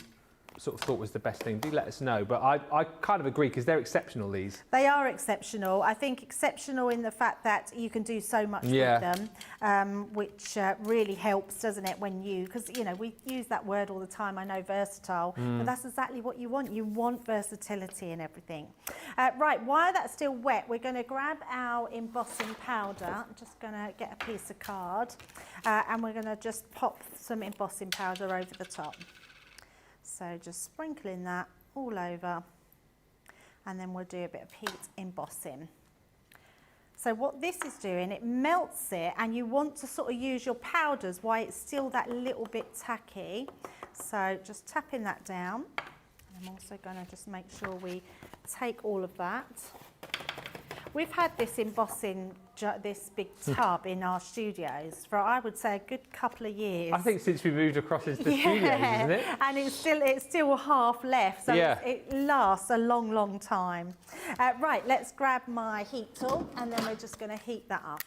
sort of thought was the best thing? Do let us know. But I kind of agree, because they're exceptional, these. They are exceptional. I think exceptional in the fact that you can do so much with them, which really helps, doesn't it, when you, because, you know, we use that word all the time, I know, versatile, but that's exactly what you want. You want versatility in everything. Right, while that's still wet, we're going to grab our embossing powder. I'm just going to get a piece of card, and we're going to just pop some embossing powder over the top. So just sprinkling that all over, and then we'll do a bit of heat embossing. So what this is doing, it melts it, and you want to sort of use your powders while it's still that little bit tacky. So just tapping that down. And I'm also going to just make sure we take all of that. We've had this embossing, this big tub in our studios for, I would say, a good couple of years. I think since we moved across into the studios, isn't it? And it's still half left, so it lasts a long, long time. Right, let's grab my heat tool, and then we're just going to heat that up.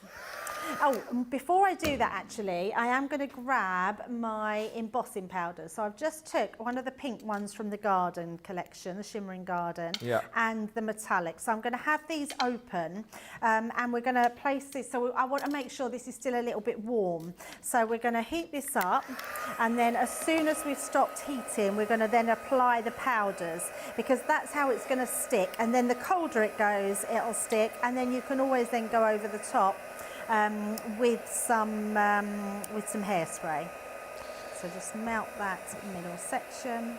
Oh, before I do that, actually, I am going to grab my embossing powder. So I've just took one of the pink ones from the Garden collection, the Shimmering Garden, and the metallic. So I'm going to have these open, and we're going to place this. So I want to make sure this is still a little bit warm. So we're going to heat this up, and then as soon as we've stopped heating, we're going to then apply the powders, because that's how it's going to stick. And then the colder it goes, it'll stick, and then you can always then go over the top with some hairspray. So just melt that middle section.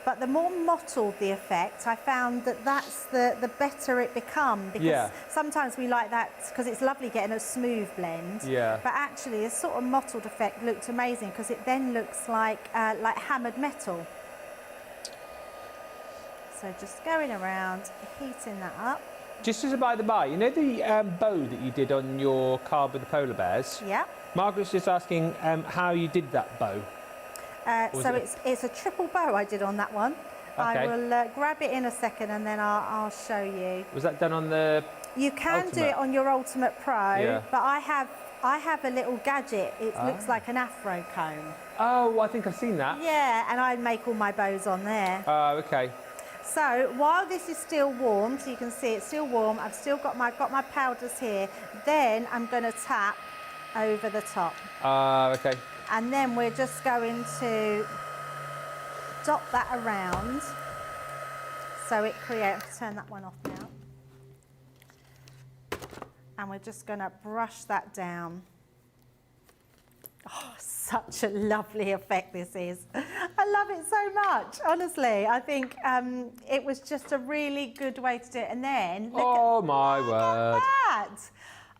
But the more mottled the effect, I found that that's the better it becomes, because sometimes we like that because it's lovely getting a smooth blend. But actually, this sort of mottled effect looked amazing, because it then looks like hammered metal. So just going around, heating that up. Just as a by the by, you know the bow that you did on your card with the polar bears? Yeah. Margaret's just asking how you did that bow. So it's a triple bow I did on that one. Okay. I will grab it in a second, and then I'll show you. Was that done on the You can do it on your Ultimate Pro, but I have a little gadget. It looks like an afro comb. Oh, I think I've seen that. Yeah, and I make all my bows on there. Oh, okay. So while this is still warm, so you can see it's still warm, I've still got my powders here, then I'm going to tap over the top. Okay. And then we're just going to dot that around so it creates, turn that one off now. And we're just going to brush that down. Oh, such a lovely effect this is. I love it so much, honestly. I think it was just a really good way to do it. And then, Oh my word. Look at that.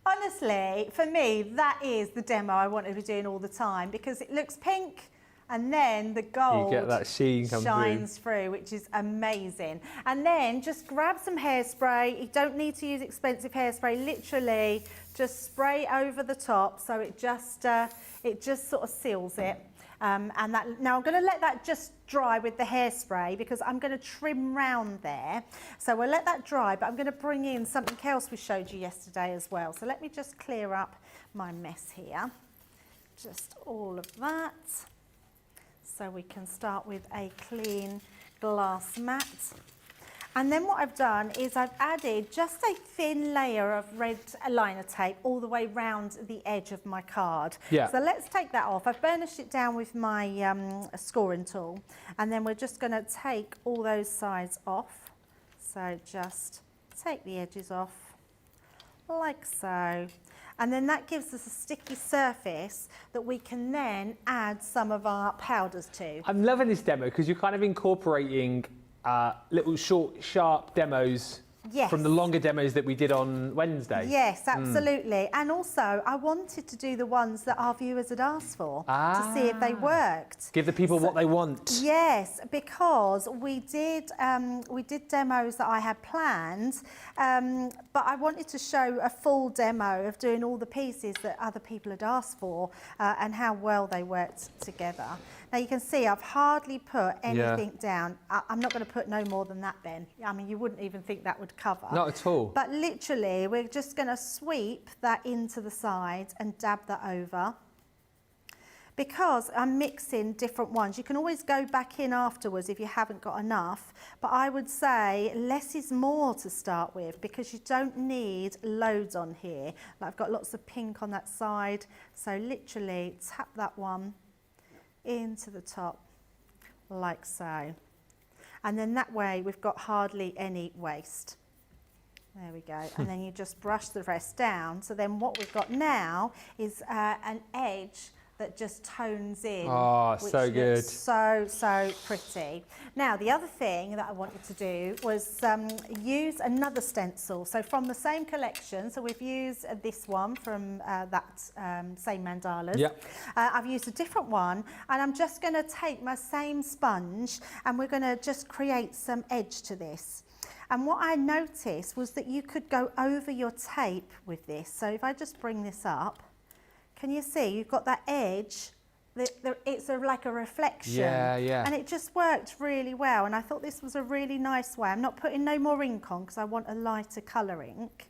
Honestly, for me, that is the demo I want to be doing all the time because it looks pink and then the gold You get that sheen come shines through, which is amazing. And then just grab some hairspray. You don't need to use expensive hairspray. Literally, just spray over the top so it just sort of seals it. And that, now I'm going to let that just dry with the hairspray because I'm going to trim round there. So we'll let that dry, but I'm going to bring in something else we showed you yesterday as well. So let me just clear up my mess here. Just all of that. So we can start with a clean glass mat. And then what I've done is I've added just a thin layer of red liner tape all the way round the edge of my card. Yeah. So let's take that off. I've burnished it down with my scoring tool. And then we're just going to take all those sides off. So just take the edges off like so. And then that gives us a sticky surface that we can then add some of our powders to. I'm loving this demo because you're kind of incorporating little short, sharp demos Yes. from the longer demos that we did on Wednesday. Yes, absolutely. And also, I wanted to do the ones that our viewers had asked for to see if they worked. Give the people what they want. Yes, because we did demos that I had planned, but I wanted to show a full demo of doing all the pieces that other people had asked for and how well they worked together. Now you can see I've hardly put anything down. I'm not going to put no more than that, Ben. I mean, you wouldn't even think that would cover. Not at all. But literally, we're just going to sweep that into the side and dab that over. Because I'm mixing different ones, you can always go back in afterwards if you haven't got enough. But I would say less is more to start with because you don't need loads on here. Like I've got lots of pink on that side. So literally tap that one into the top like so. And then that way we've got hardly any waste. There we go. And then you just brush the rest down. So then what we've got now is an edge that just tones in. Oh, so good. So pretty. Now, the other thing that I wanted to do was use another stencil. So from the same collection, so we've used this one from that same mandalas. Yep. I've used a different one, and I'm just going to take my same sponge, and we're going to just create some edge to this. And what I noticed was that you could go over your tape with this. So if I just bring this up, can you see you've got that edge? It's like a reflection. Yeah. And it just worked really well. And I thought this was a really nice way. I'm not putting no more ink on because I want a lighter colour ink.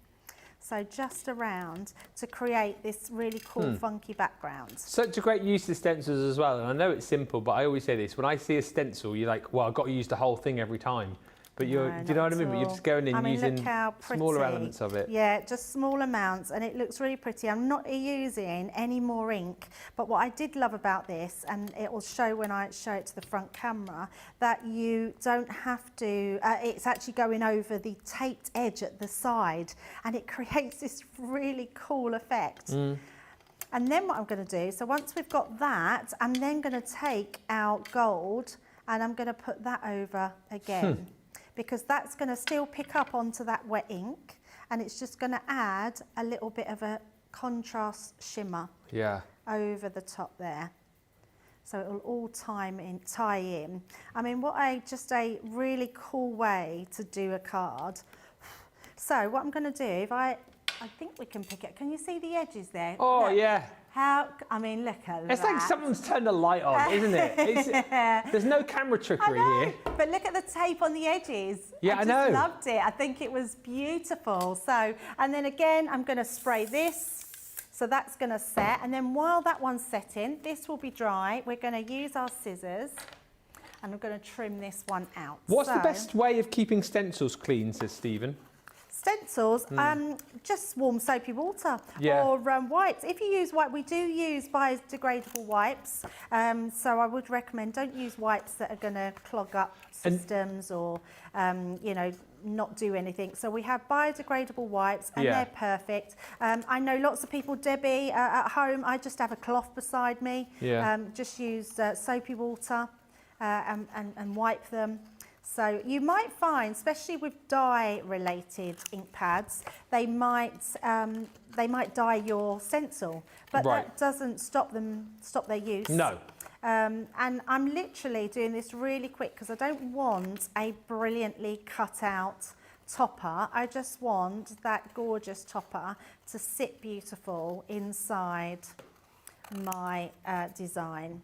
So just around to create this really cool, funky background. Such a great use of stencils as well. And I know it's simple, but I always say this. When I see a stencil, you're like, well, I've got to use the whole thing every time. But do you know what I mean? But you're just going in using smaller elements of it. Yeah, just small amounts, and it looks really pretty. I'm not using any more ink, but what I did love about this, and it will show when I show it to the front camera, that you don't have to, it's actually going over the taped edge at the side, and it creates this really cool effect. And then what I'm going to do, so once we've got that, I'm then going to take our gold, and I'm going to put that over again. Because that's going to still pick up onto that wet ink, and it's just going to add a little bit of a contrast shimmer over the top there. So it will all tie in. I mean, just a really cool way to do a card. So what I'm going to do, if I think we can pick it. Can you see the edges there? Oh, look. yeah. I mean, look at that. It's like someone's turned the light on, isn't it? There's no camera trickery here. But look at the tape on the edges. Yeah, I just loved it. I think it was beautiful. So, and then again, I'm going to spray this. So that's going to set. And then while that one's setting, this will be dry. We're going to use our scissors. and I'm going to trim this one out. What's the best way of keeping stencils clean, says Stephen? Stencils, just warm soapy water or wipes. If you use wipe, we do use biodegradable wipes, so I would recommend don't use wipes that are going to clog up systems or, you know, not do anything. So we have biodegradable wipes and they're perfect. I know lots of people, Debbie, at home, I just have a cloth beside me, just use soapy water and wipe them. So you might find, especially with dye-related ink pads, they might dye your stencil, but that doesn't stop their use. No. And I'm literally doing this really quick because I don't want a brilliantly cut out topper. I just want that gorgeous topper to sit beautiful inside my design.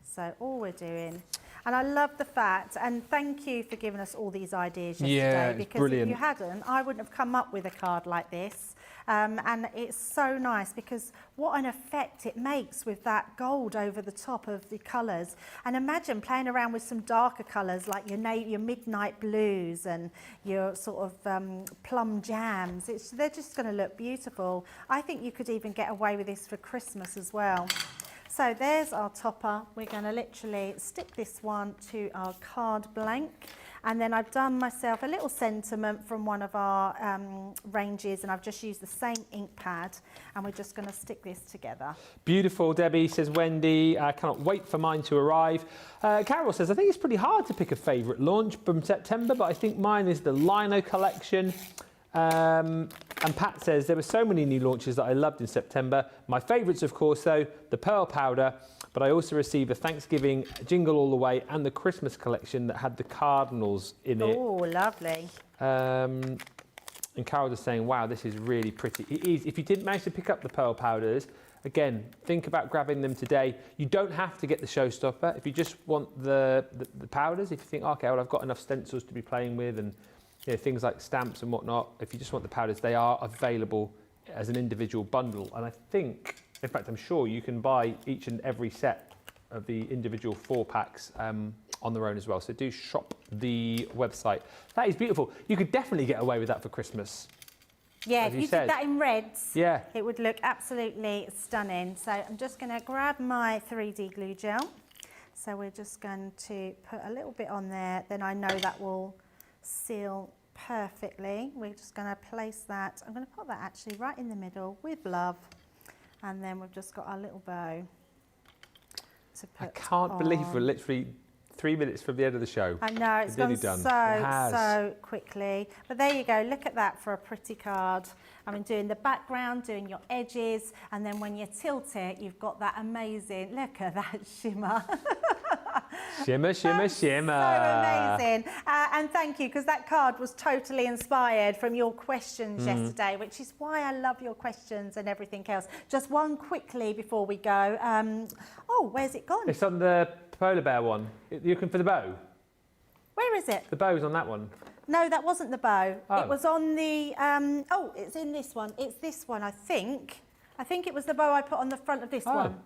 So all we're doing. And I love the fact, and thank you for giving us all these ideas yesterday, because brilliant. if you hadn't, I wouldn't have come up with a card like this. And it's so nice because what an effect it makes with that gold over the top of the colours. And imagine playing around with some darker colours like your midnight blues and your sort of plum jams. They're just going to look beautiful. I think you could even get away with this for Christmas as well. So there's our topper. We're going to literally stick this one to our card blank. And then I've done myself a little sentiment from one of our ranges, and I've just used the same ink pad, and we're just going to stick this together. Beautiful, Debbie, says Wendy. I cannot wait for mine to arrive. Carol says, I think it's pretty hard to pick a favourite launch from September, but I think mine is the Lino collection. And Pat says, there were so many new launches that I loved in September. My favourites, of course, though, the Pearl Powder, but I also received a Thanksgiving Jingle All the Way and the Christmas collection that had the cardinals in it. Oh, lovely. And Carol was saying, wow, this is really pretty. It is. If you didn't manage to pick up the Pearl Powders, again, think about grabbing them today. You don't have to get the Showstopper. If you just want the powders, if you think, okay, well, I've got enough stencils to be playing with and things like stamps and whatnot, if you just want the powders, they are available as an individual bundle. And I think, in fact, I'm sure you can buy each and every set of the individual 4-packs on their own as well. So do shop the website. That is beautiful. You could definitely get away with that for Christmas. Yeah, if you did that in reds, it would look absolutely stunning. So I'm just going to grab my 3D glue gel. So we're just going to put a little bit on there. Then I know that will seal perfectly. We're just going to place that. I'm going to put that actually right in the middle with love, and then we've just got our little bow to put. I can't believe we're literally 3 minutes from the end of the show. I know, it's gone so quickly. But there you go, look at that for a pretty card. I mean, doing the background, doing your edges, and then when you tilt it, you've got that amazing, look at that shimmer. Shimmer, shimmer, shimmer. So amazing. And thank you, because that card was totally inspired from your questions yesterday, which is why I love your questions and everything else. Just one quickly before we go. Oh, where's it gone? It's on the polar bear one. You're looking for the bow? Where is it? The bow's on that one. No, that wasn't the bow. Oh. It was on the, oh, it's in this one. It's this one, I think. I think it was the bow I put on the front of this one.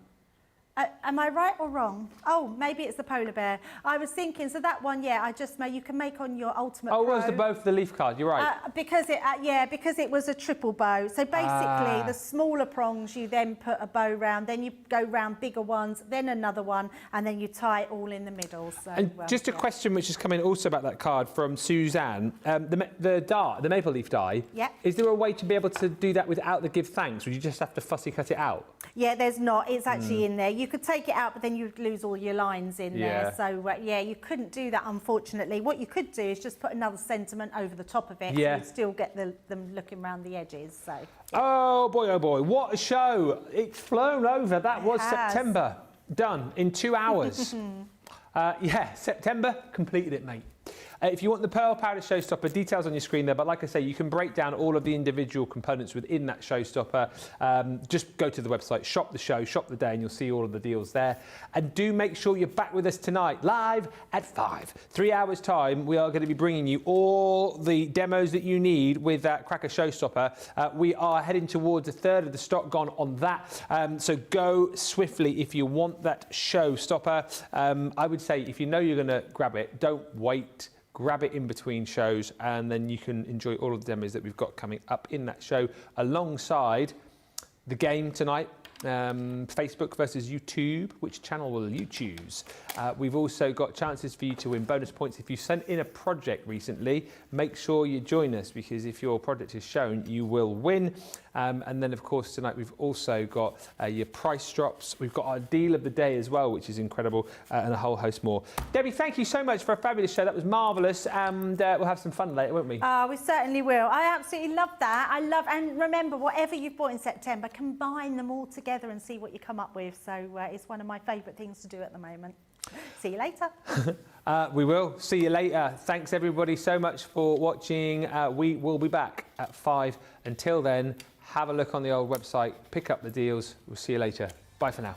Am I right or wrong? Oh, maybe it's the polar bear. I was thinking, so that one, yeah, I just made, you can make on your Ultimate Pro. Oh, it was the bow for the leaf card, you're right. Because it was a triple bow. So basically, the smaller prongs, you then put a bow round, then you go round bigger ones, then another one, and then you tie it all in the middle. So, and just a question which has come in also about that card from Suzanne. The maple leaf die, is there a way to be able to do that without the give thanks? Would you just have to fussy cut it out? Yeah, there's not. It's actually in there. You could take it out, but then you'd lose all your lines in there. So, yeah, you couldn't do that, unfortunately. What you could do is just put another sentiment over the top of it, so you'd still get them looking around the edges. So. Oh, boy, what a show. It's flown over. That was September. Done in 2 hours. September, completed it, mate. If you want the pearl powder showstopper, details on your screen there. But like I say, you can break down all of the individual components within that showstopper. Just go to the website, shop the show, shop the day, and you'll see all of the deals there. And do make sure you're back with us tonight, live at 5. 3 hours time, we are going to be bringing you all the demos that you need with that Cracker showstopper. We are heading towards a third of the stock gone on that. So go swiftly if you want that showstopper. I would say if you know you're going to grab it, don't wait. Grab it in between shows, and then you can enjoy all of the demos that we've got coming up in that show alongside the game tonight. Facebook versus YouTube. Which channel will you choose? We've also got chances for you to win bonus points. If you sent in a project recently, make sure you join us, because if your project is shown, you will win. And then, of course, tonight we've also got your price drops. We've got our deal of the day as well, which is incredible, and a whole host more. Debbie, thank you so much for a fabulous show. That was marvellous, and we'll have some fun later, won't we? We certainly will. I absolutely love that. And remember, whatever you've bought in September, combine them all together and see what you come up with. So it's one of my favourite things to do at the moment. See you later. We will. See you later. Thanks, everybody, so much for watching. We will be back at 5. Until then, have a look on the old website, pick up the deals. We'll see you later. Bye for now.